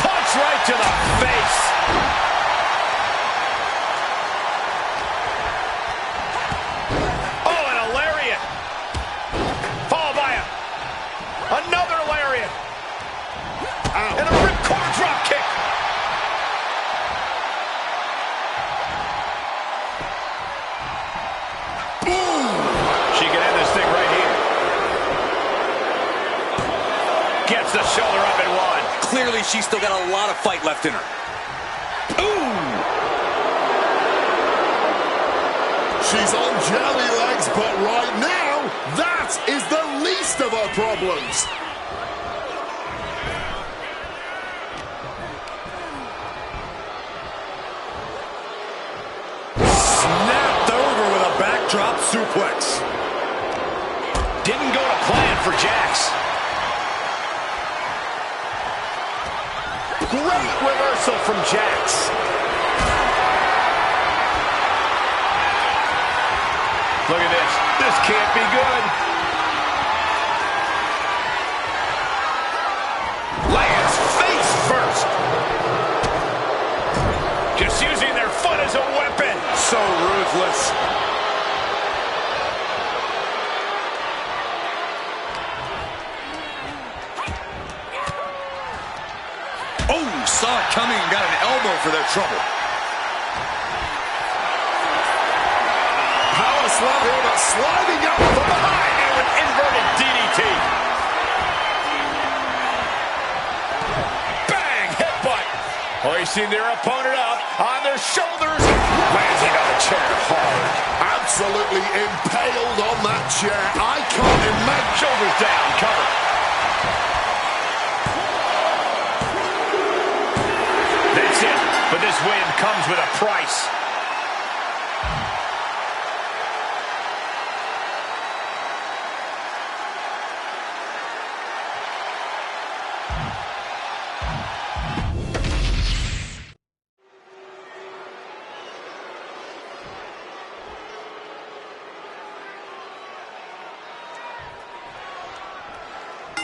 S1: Punch right to the face. Oh, and a lariat. Followed by another lariat.
S3: Ow.
S1: And a ripcord drop kick. She can end this thing right here. Gets the shoulder up and one.
S4: Clearly, she's still got a lot of fight left in her.
S3: She's on jelly legs, but right now, that is the least of her problems.
S4: Snapped over with a backdrop suplex.
S1: Didn't go to plan for Jax. Great reversal from Jax. Look at this. This can't be good. Lands face first. Just using their foot as a weapon.
S4: So ruthless. Oh, saw it coming and got an elbow for their trouble.
S3: Power slam here, but sliding up from behind.
S1: And an inverted DDT. Bang! Headbutt. Hoisting their opponent up on their shoulders. Landing on the chair hard.
S3: Absolutely impaled on that chair. I can't imagine.
S1: Shoulders down, cover. That's it. But this win comes with a price.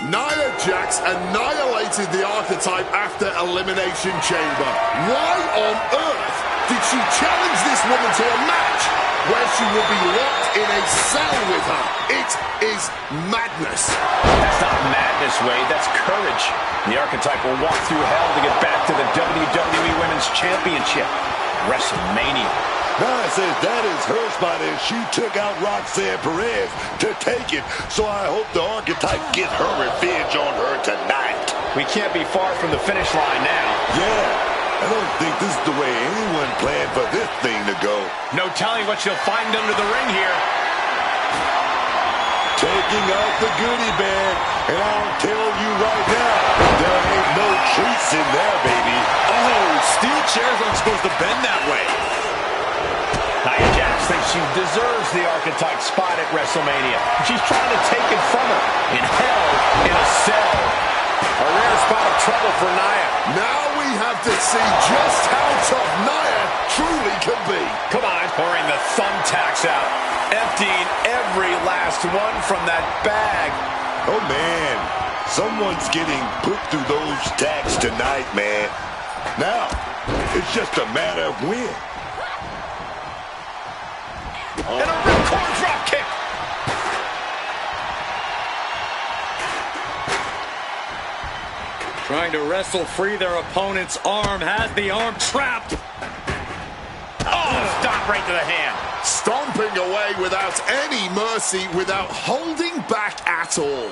S3: Nia Jax annihilated the Archetype after Elimination Chamber. Why on earth did she challenge this woman to a match where she will be locked in a cell with her? It is madness.
S1: That's not madness, Wade. That's courage. The Archetype will walk through hell to get back to the WWE Women's Championship. WrestleMania.
S5: Nia says that is her spot, and she took out Roxanne Perez to take it. So I hope the Archetype get her revenge on her tonight.
S1: We can't be far from the finish line now.
S5: Yeah, I don't think this is the way anyone planned for this thing to go.
S1: No telling what she'll find under the ring here.
S5: Taking out the goodie bag, and I'll tell you right now, there ain't no treats in there, baby.
S4: Oh, steel chairs aren't supposed to bend that way.
S1: Nia Jax thinks she deserves the Archetype spot at WrestleMania. She's trying to take it from her. In hell, in a cell. A rare spot of trouble for Nia.
S3: Now we have to see just how tough Nia truly can be.
S1: Come on, pouring the thumbtacks out. Emptying every last one from that bag.
S5: Oh, man. Someone's getting put through those tacks tonight, man. Now, it's just a matter of when.
S1: And a ripcord drop kick.
S4: Trying to wrestle free their opponent's arm. Has the arm trapped.
S1: Oh, stop right to the hand.
S3: Stomping away without any mercy, without holding back at all.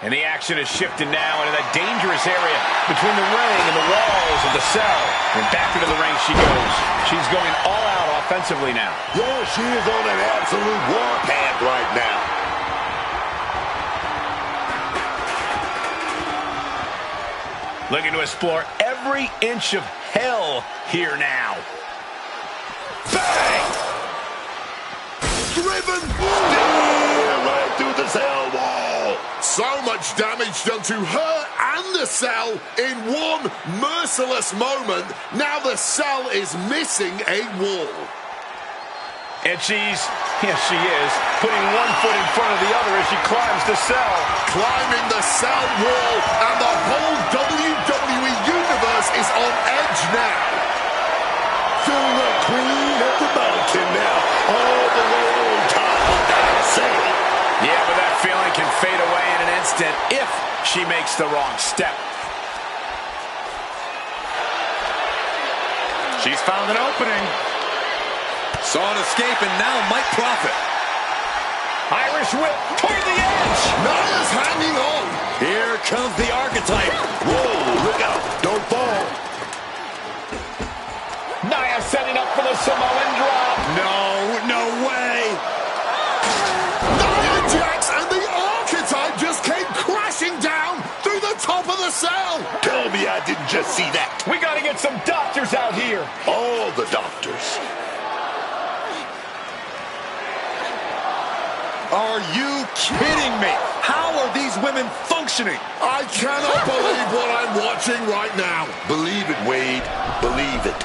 S1: And the action is shifted now into that dangerous area between the ring and the walls of the cell. And back into the ring she goes. She's going all out offensively now.
S5: Yeah, she is on an absolute warpath right now.
S1: Looking to explore every inch of hell here now.
S5: Bang! Driven right through the cell wall.
S3: So much damage done to her and the cell in one merciless moment. Now the cell is missing a wall.
S1: And yes, she is, putting one foot in front of the other as she climbs the cell.
S3: Climbing the cell wall, and the whole WWE Universe is on edge now.
S5: To the queen of the mountain now, all the way on top of that cell.
S1: Yeah, but that feeling can fade away in an instant if she makes the wrong step.
S4: She's found an opening. Saw an escape and now might profit.
S1: Irish whip toward the edge.
S3: Nia's hanging on.
S5: Here comes the archetype. Whoa, look out. Don't fall.
S1: Nia setting up for the Samoan drop.
S5: No way.
S3: Nia Jax and the archetype just came crashing down through the top of the cell.
S5: Tell me I didn't just see that.
S1: We got to get some doctors out here.
S5: All the doctors.
S4: Are you kidding me? How are these women functioning?
S3: I cannot believe what I'm watching right now.
S5: Believe it, Wade. Believe it.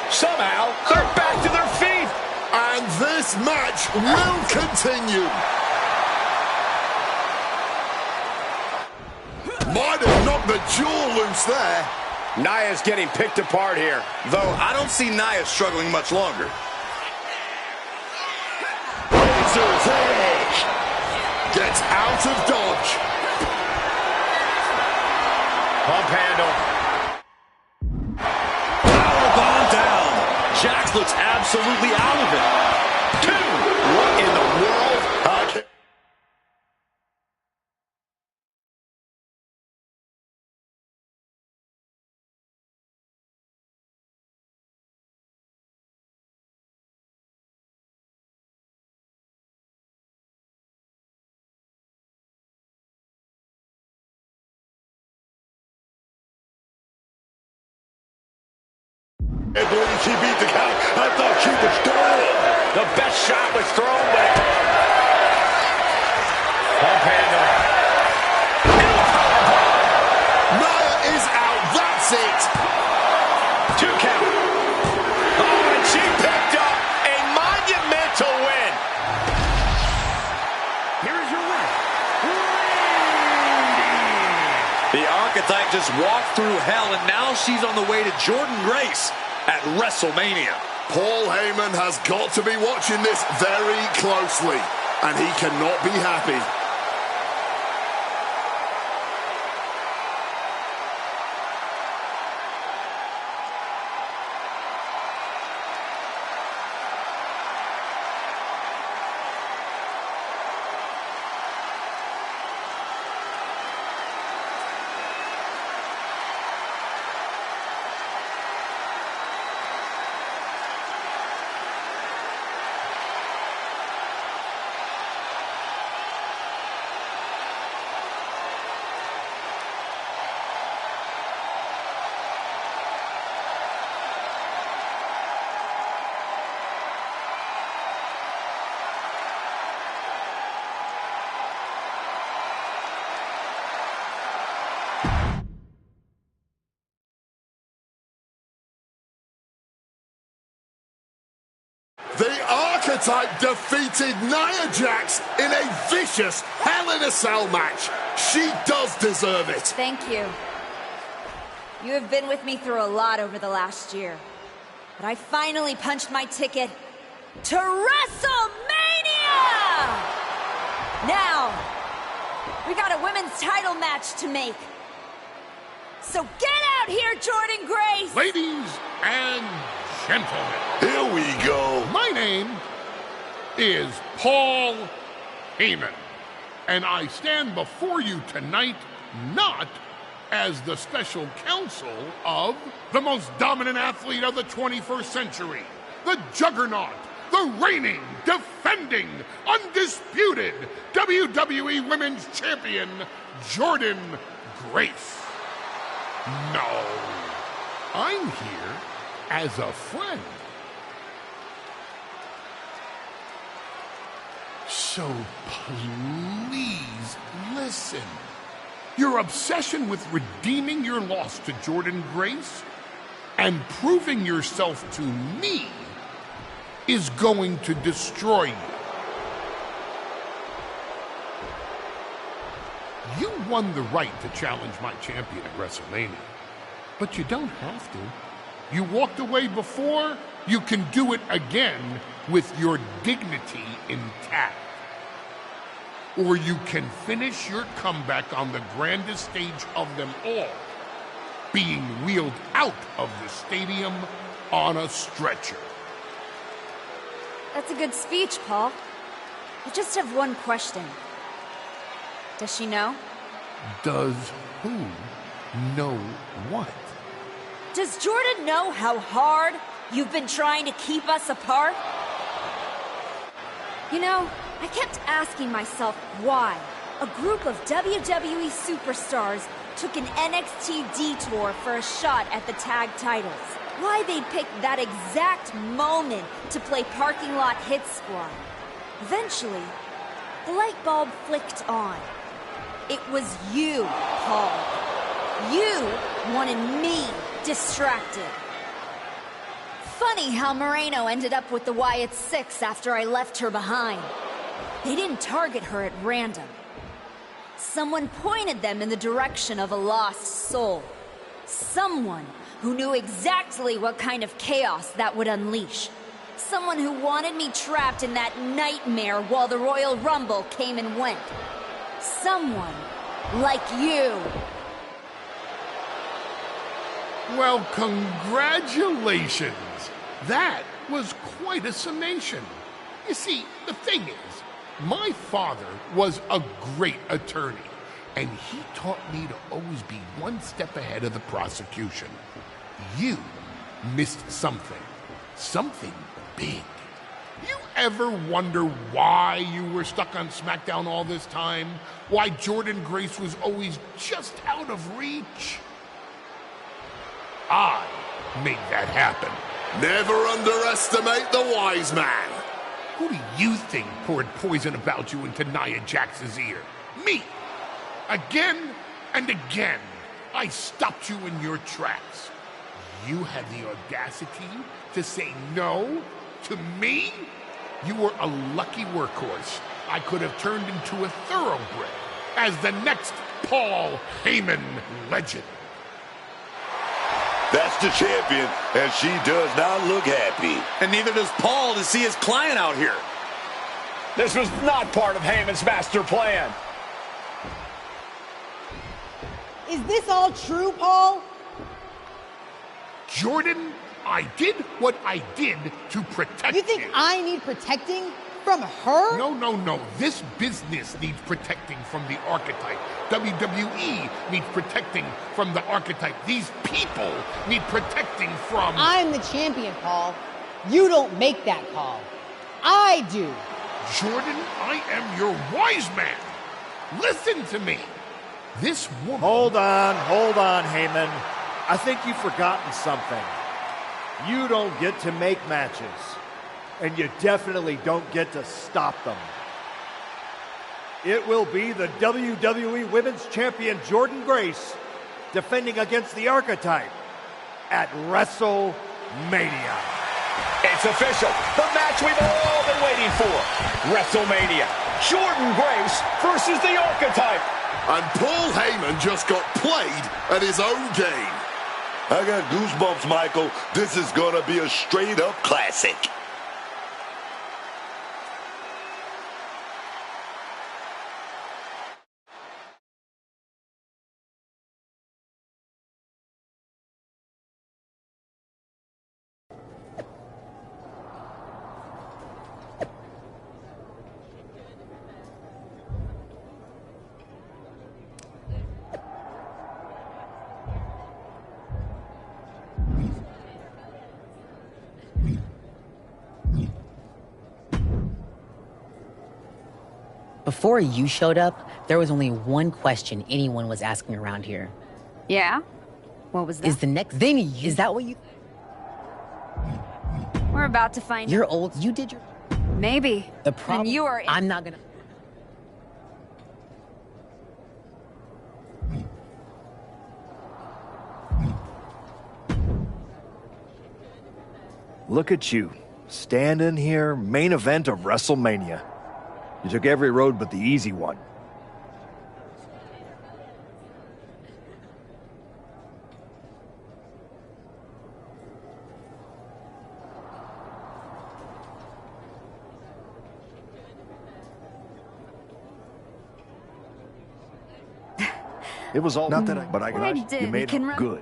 S1: Somehow, they're back to their feet.
S3: And this match will continue. Might have knocked the jaw loose there.
S1: Nia's getting picked apart here.
S4: Though I don't see Nia struggling much longer.
S3: Razor's edge. Gets out of dodge.
S1: Pump handle.
S4: Powerbomb down. Jax looks absolutely out of it.
S1: 2. What in the world?
S5: I believe she beat the count. I thought she was done.
S1: The best shot was thrown, but pump handle.
S3: Nia is out. That's it.
S1: 2 count. Oh, and she picked up a monumental win.
S15: Here is your winner,
S4: The archetype just walked through hell, and now she's on the way to Jordan Grace at WrestleMania.
S3: Paul Heyman has got to be watching this very closely, and he cannot be happy. The Archetype defeated Nia Jax in a vicious Hell in a Cell match. She does deserve it.
S7: Thank you. You have been with me through a lot over the last year. But I finally punched my ticket to WrestleMania! Now, we got a women's title match to make. So get out here, Jordan Grace!
S10: Ladies and gentlemen.
S5: Here we go.
S10: My name is Paul Heyman. And I stand before you tonight not as the special counsel of the most dominant athlete of the 21st century, the juggernaut, the reigning, defending, undisputed WWE Women's Champion, Jordynne Grace. No, I'm here as a friend. So please listen. Your obsession with redeeming your loss to Jordynne Grace and proving yourself to me is going to destroy you. You won the right to challenge my champion at WrestleMania, but you don't have to. You walked away before, you can do it again with your dignity intact. Or you can finish your comeback on the grandest stage of them all, being wheeled out of the stadium on a stretcher.
S7: That's a good speech, Paul. I just have one question. Does she know?
S10: Does who know what?
S7: Does Jordynne know how hard you've been trying to keep us apart? You know, I kept asking myself why a group of WWE superstars took an NXT detour for a shot at the tag titles. Why they'd pick that exact moment to play parking lot hit squad. Eventually, the light bulb flicked on. It was you, Paul. You wanted me distracted. Funny how Moreno ended up with the Wyatt Six after I left her behind. They didn't target her at random. Someone pointed them in the direction of a lost soul. Someone who knew exactly what kind of chaos that would unleash. Someone who wanted me trapped in that nightmare while the Royal Rumble came and went. Someone like you.
S10: Well, congratulations. That was quite a summation. You see, the thing is, my father was a great attorney, and he taught me to always be one step ahead of the prosecution. You missed something. Something big. You ever wonder why you were stuck on SmackDown all this time? Why Jordynne Grace was always just out of reach? I made that happen.
S3: Never underestimate the wise man.
S10: Who do you think poured poison about you into Nia Jax's ear? Me. Again and again, I stopped you in your tracks. You had the audacity to say no to me? You were a lucky workhorse I could have turned into a thoroughbred as the next Paul Heyman legend.
S5: That's the champion, and she does not look happy.
S4: And neither does Paul to see his client out here.
S1: This was not part of Heyman's master plan.
S16: Is this all true, Paul?
S10: Jordynne, I did what I did to protect you.
S16: You think I need protecting from her?
S10: No. This business needs protecting from the archetype. WWE needs protecting from the archetype. These people need protecting from...
S16: I'm the champion, Paul. You don't make that call. I do.
S10: Jordynne, I am your wise man. Listen to me. This woman...
S9: Hold on, Heyman. I think you've forgotten something. You don't get to make matches. And you definitely don't get to stop them. It will be the WWE Women's Champion Jordynne Grace defending against the Archetype at WrestleMania.
S1: It's official. The match we've all been waiting for. WrestleMania. Jordynne Grace versus the Archetype.
S3: And Paul Heyman just got played at his own game.
S5: I got goosebumps, Michael. This is gonna be a straight-up classic.
S14: Before you showed up, there was only one question anyone was asking around here.
S7: Yeah? What was that?
S14: Is the next thing, is that what you...
S7: We're about to find
S14: You're old, you did your...
S7: Maybe.
S14: The problem...
S7: And you are...
S14: I'm not gonna...
S17: Look at you, standing here, main event of WrestleMania. You took every road but the easy one. It was all, not that I, but I can, you made it good.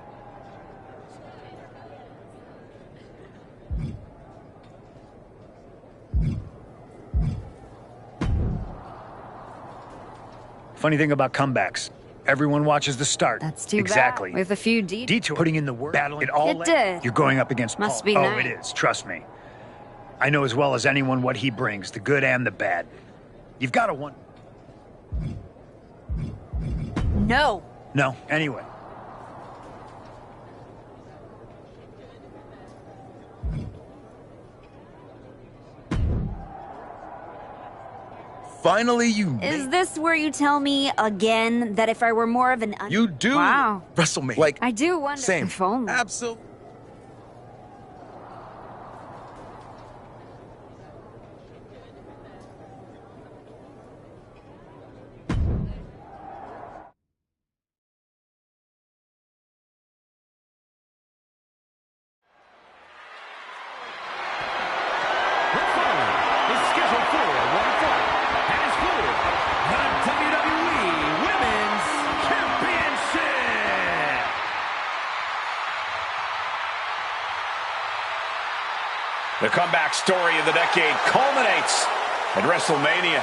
S18: Funny thing about comebacks, everyone watches the start.
S7: That's too
S18: exactly.
S7: bad. With a few detours.
S18: Putting in the work, battling it all.
S7: It did.
S18: You're going up against
S7: Must
S18: Paul.
S7: be
S18: Oh,
S7: nice.
S18: it is. Trust me. I know as well as anyone what he brings, the good and the bad. You've got to want.
S7: No.
S18: No. Anyway.
S17: Finally, you...
S7: Is this where you tell me again that if I were more of an...
S17: You do...
S7: Wow.
S17: WrestleMania. Like,
S7: I do wonder
S17: same.
S7: if only.
S17: Absolutely.
S1: The comeback story of the decade culminates at WrestleMania.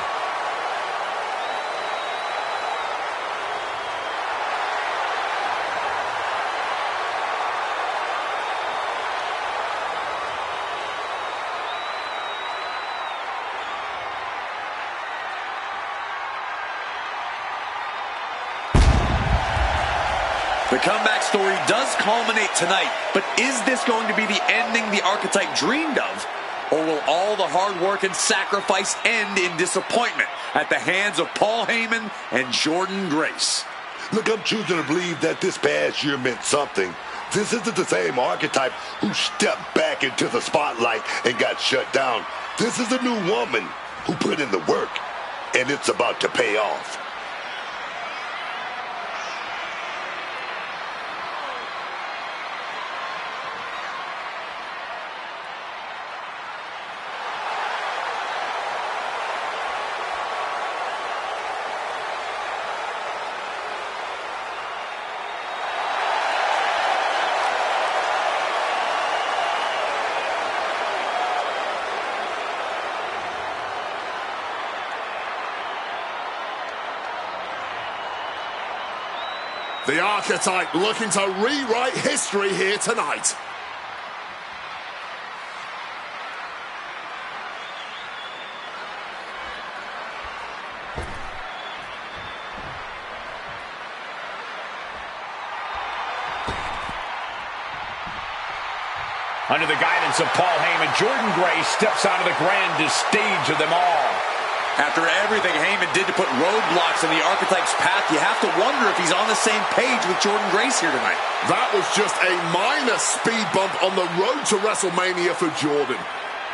S4: The comeback story does culminate tonight, but is this going to be the ending the Archetype dreamed of? Or will all the hard work and sacrifice end in disappointment at the hands of Paul Heyman and Jordan Grace?
S5: Look, I'm choosing to believe that this past year meant something. This isn't the same Archetype who stepped back into the spotlight and got shut down. This is a new woman who put in the work, and it's about to pay off.
S3: The Archetype looking to rewrite history here tonight.
S1: Under the guidance of Paul Heyman, Jordan Grace steps onto the grandest stage of them all.
S4: After everything Heyman did to put roadblocks in the Archetype's path, you have to wonder if he's on the same page with Jordan Grace here tonight.
S3: That was just a minor speed bump on the road to WrestleMania for Jordan.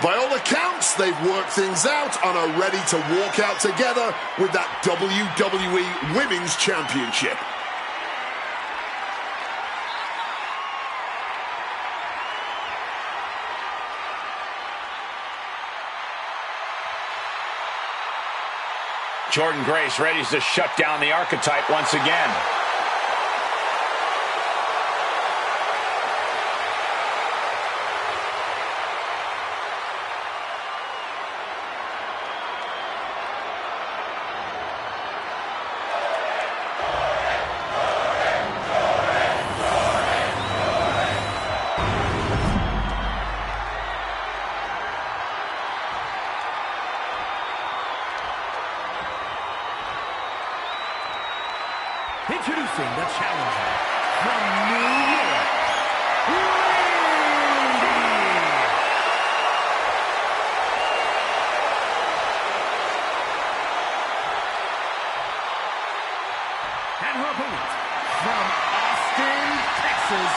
S3: By all accounts, they've worked things out and are ready to walk out together with that WWE Women's Championship.
S1: Jordan Grace ready to shut down the Archetype once again.
S15: Introducing the challenger from New York, Lynda. And her opponent from Austin, Texas,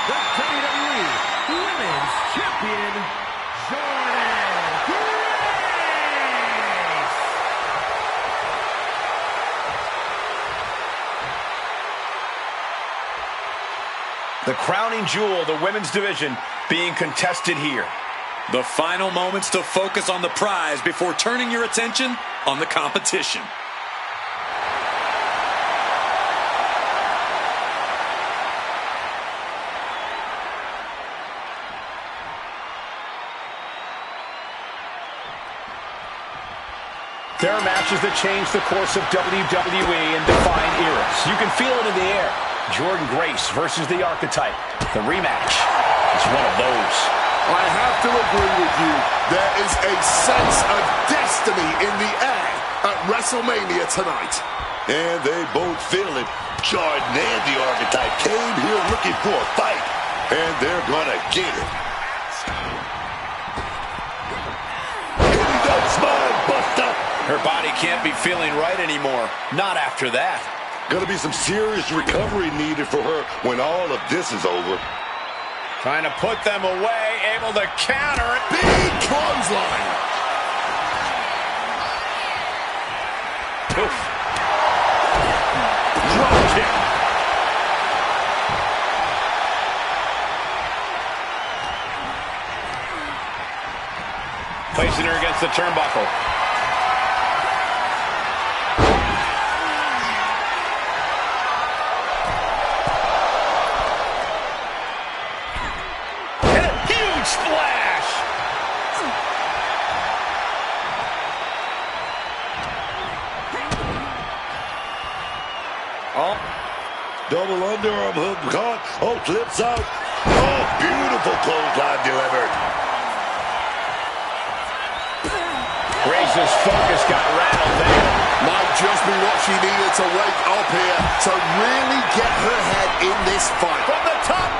S15: the WWE Women's Champion, Jordynne Grace.
S1: The crowning jewel of the women's division being contested here.
S4: The final moments to focus on the prize before turning your attention on the competition.
S1: There are matches that change the course of WWE and define eras. You can feel it in the air. Jordynne Grace versus the Archetype. The rematch is one of those.
S3: I have to agree with you. There is a sense of destiny in the air at WrestleMania tonight.
S5: And they both feel it. Jordynne and the Archetype came here looking for a fight, and they're gonna get it. And he does smile, Buster.
S1: Her body can't be feeling right anymore. Not after that.
S5: Gonna be some serious recovery needed for her when all of this is over.
S1: Trying to put them away, able to counter it.
S3: Big clothesline.
S1: Oof. Drop kick. Placing her against the turnbuckle. Splash!
S5: Oh, double underarm hook caught. Oh, flips out. Oh, beautiful clothesline delivered.
S1: Grace's focus got rattled there.
S3: Might just be what she needed to wake up here to really get her head in this fight.
S1: From the top.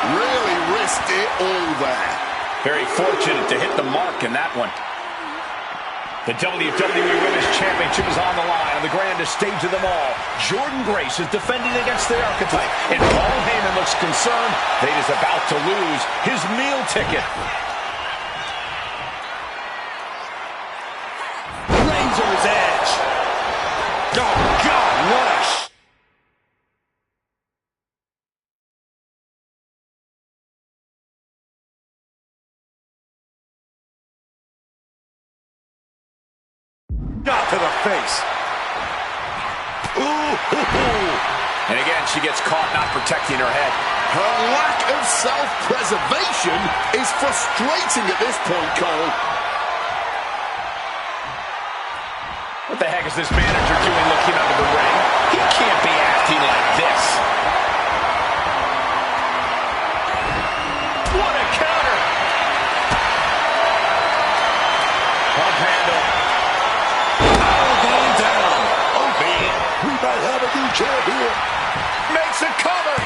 S3: Really risked it all there.
S1: Very fortunate to hit the mark in that one. The WWE Women's Championship is on the line on the grandest stage of them all. Jordynne Grace is defending against the Archetype, and Paul Heyman looks concerned that he is about to lose his meal ticket.
S4: Razor's edge. Oh, God, what a
S1: shot to the face.
S3: Ooh.
S1: And again, she gets caught not protecting her head.
S3: Her lack of self-preservation is frustrating at this point, Cole.
S1: What the heck is this manager doing looking under the ring? He can't be acting like this. What a counter! Pump handle.
S5: Going down. Oh, man. We might have a new champ here.
S1: Makes a cover.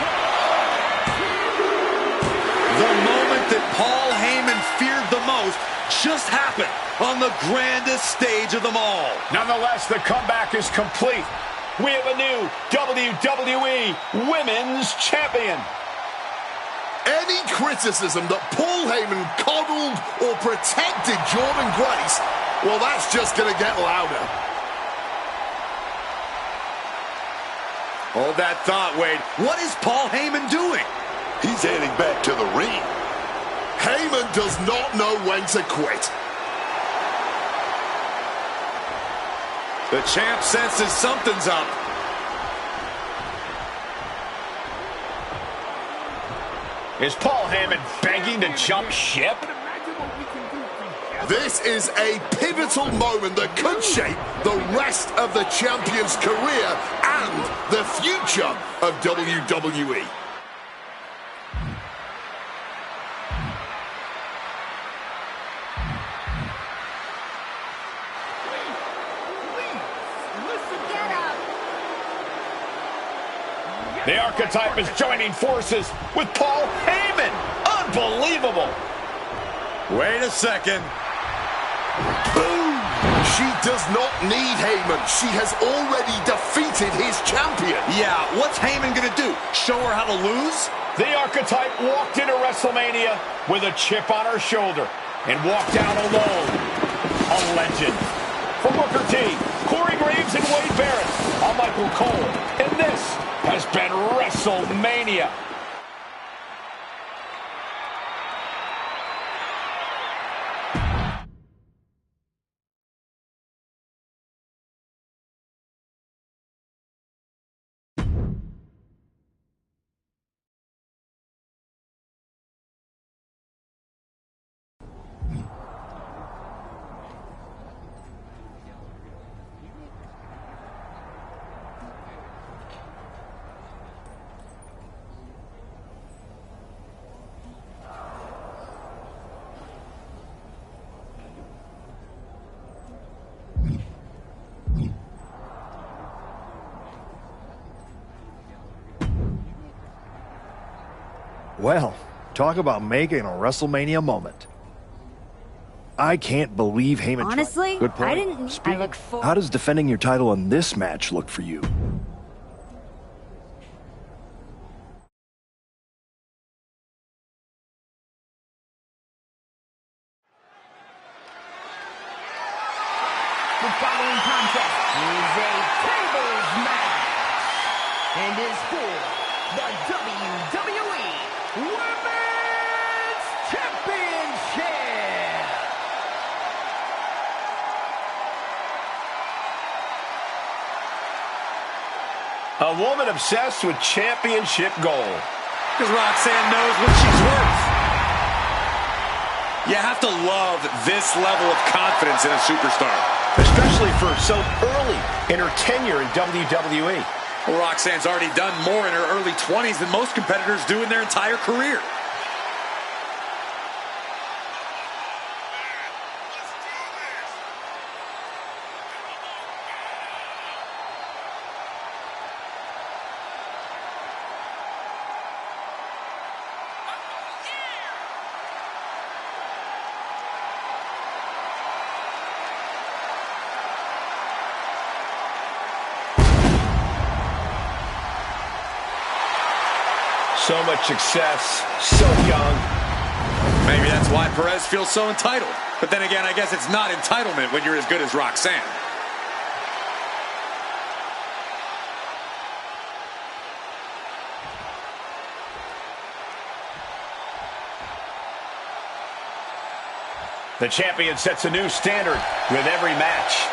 S4: The moment that Paul Heyman feared the most just happened on the grandest stage of them all.
S1: Nonetheless, the comeback is complete. We have a new WWE Women's Champion.
S3: Any criticism that Paul Heyman coddled or protected Jordynne Grace, well, that's just going to get louder.
S4: Hold that thought, Wade. What is Paul Heyman doing?
S5: He's heading back to the ring.
S3: Heyman does not know when to quit.
S4: The champ senses something's up.
S1: Is Paul Heyman begging to jump ship?
S3: This is a pivotal moment that could shape the rest of the champion's career and the future of WWE.
S15: Please listen
S1: The Archetype is joining forces with Paul Heyman. Unbelievable.
S4: Wait a second.
S3: Boom! She does not need Heyman. She has already defeated his champion.
S4: Yeah, what's Heyman gonna do? Show her how to lose?
S1: The Archetype walked into WrestleMania with a chip on her shoulder and walked out alone. A legend. For Booker T, Corey Graves, and Wade Barrett, I'm Michael Cole, and this has been WrestleMania.
S17: Well, talk about making a WrestleMania moment. I can't believe Heyman.
S7: Honestly,
S17: Good point.
S7: I didn't.
S17: Speaking,
S7: I look for.
S17: how does defending your title in this match look for you?
S2: The following contest is a tables match and is for the WWE Women's Championship.
S1: A woman obsessed with championship gold.
S4: Because Roxanne knows what she's worth. You have to love this level of confidence in a superstar.
S1: Especially for so early in her tenure in WWE.
S4: Well, Roxanne's already done more in her early 20s than most competitors do in their entire career.
S1: So much success, so young.
S4: Maybe that's why Perez feels so entitled. But then again, I guess it's not entitlement when you're as good as Roxanne.
S1: The champion sets a new standard with every match.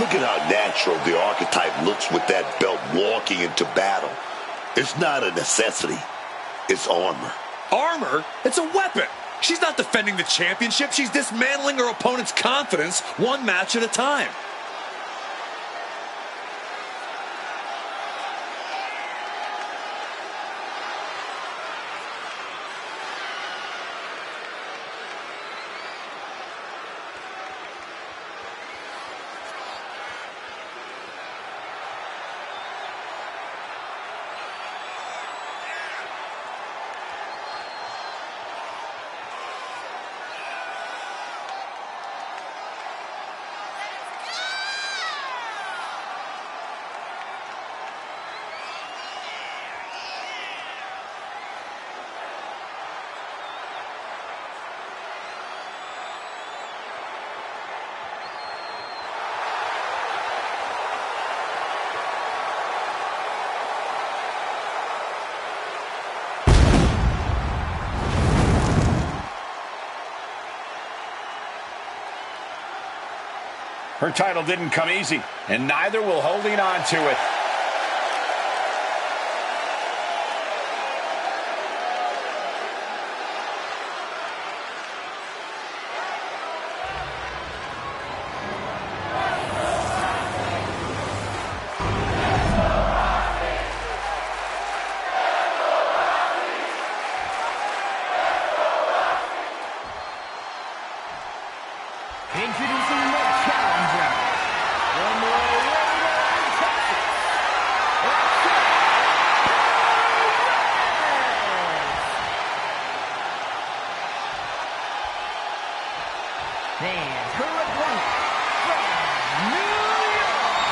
S5: Look at how natural the Archetype looks with that belt walking into battle. It's not a necessity. It's armor.
S4: Armor? It's a weapon. She's not defending the championship. She's dismantling her opponent's confidence one match at a time.
S1: Her title didn't come easy, and neither will holding on to it.
S2: And her opponent from New York,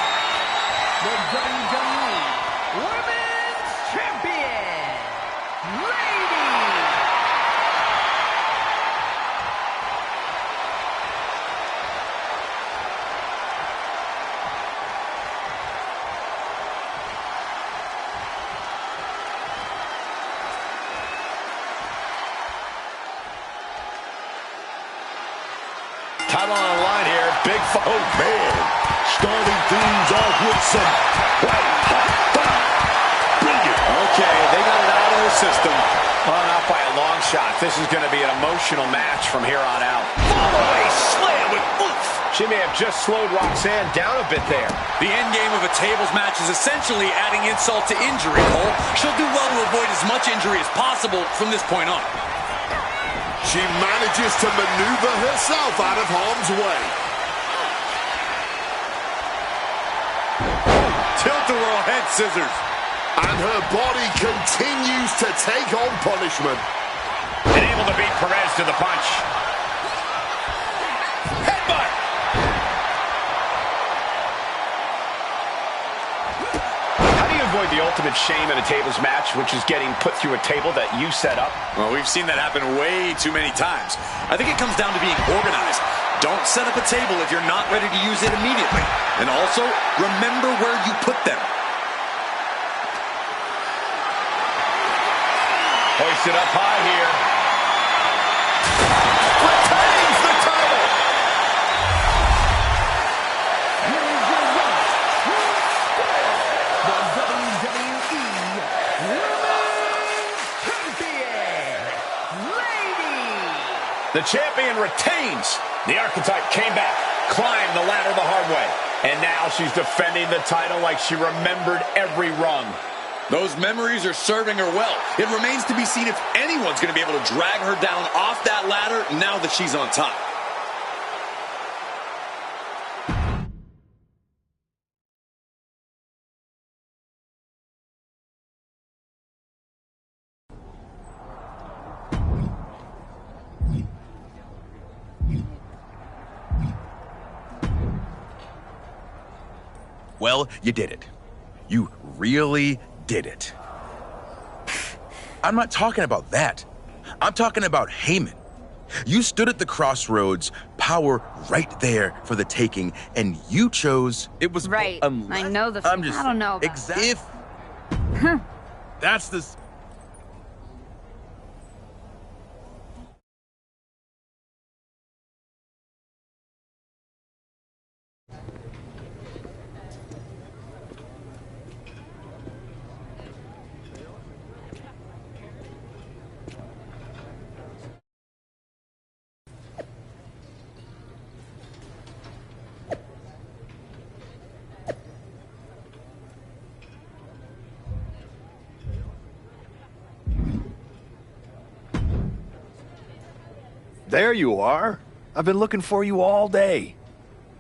S2: the WWE Women's Champion, Lady.
S5: Title on the line here. Big oh, man. Starting things off with some white hot fire. Brilliant.
S1: Okay, they got it out of their system. Well, not by a long shot. This is going to be an emotional match from here on out.
S4: Follow-away slam with oomph.
S1: She may have just slowed Roxanne down a bit there.
S4: The end game of a tables match is essentially adding insult to injury, Cole. She'll do well to avoid as much injury as possible from this point on.
S3: She manages to maneuver herself out of harm's way.
S4: Tilt-a-whirl head scissors.
S3: And her body continues to take on punishment.
S1: And able to beat Perez to the punch. Headbutt! How do you avoid the ultimate shame in a tables match, which is getting put through a table that you set up?
S4: Well, we've seen that happen way too many times. I think it comes down to being organized. Don't set up a table if you're not ready to use it immediately. And also, remember where you put them.
S1: Hoisted up high here. Retains the title. The champion retains. The Archetype came back, climbed the ladder the hard way, and now she's defending the title like she remembered every rung.
S4: Those memories are serving her well. It remains to be seen if anyone's going to be able to drag her down off that ladder now that she's on top.
S19: Well, you did it. You really did it. I'm not talking about that. I'm talking about Heyman. You stood at the crossroads, power right there for the taking, and you chose. It was
S7: right. I know the.
S19: I'm just.
S7: I don't know about
S19: exactly.
S7: that.
S19: That's the.
S17: There you are. I've been looking for you all day.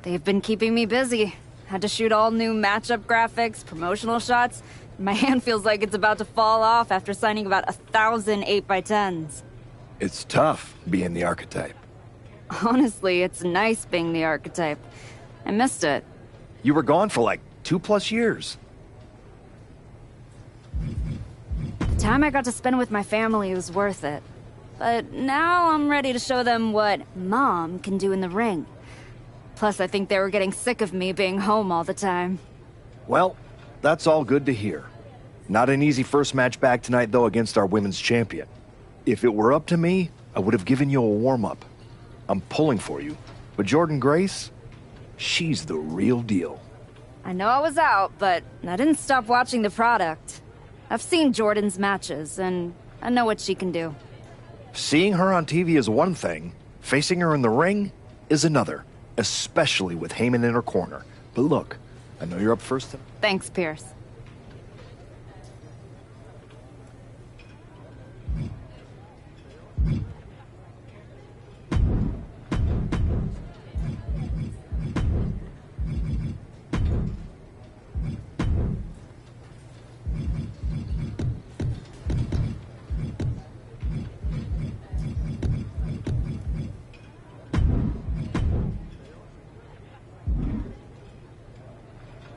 S7: They've been keeping me busy. Had to shoot all new matchup graphics, promotional shots. My hand feels like it's about to fall off after signing about 1,000 8x10s.
S17: It's tough being the Archetype.
S7: Honestly, it's nice being the Archetype. I missed it.
S17: You were gone for like 2+ years.
S7: The time I got to spend with my family was worth it. But now I'm ready to show them what Mom can do in the ring. Plus, I think they were getting sick of me being home all the time.
S17: Well, that's all good to hear. Not an easy first match back tonight, though, against our women's champion. If it were up to me, I would have given you a warm-up. I'm pulling for you. But Jordynne Grace, she's the real deal.
S7: I know I was out, but I didn't stop watching the product. I've seen Jordynne's matches, and I know what she can do.
S17: Seeing her on TV is one thing. Facing her in the ring is another. Especially with Heyman in her corner. But look, I know you're up first.
S7: Thanks, Pierce.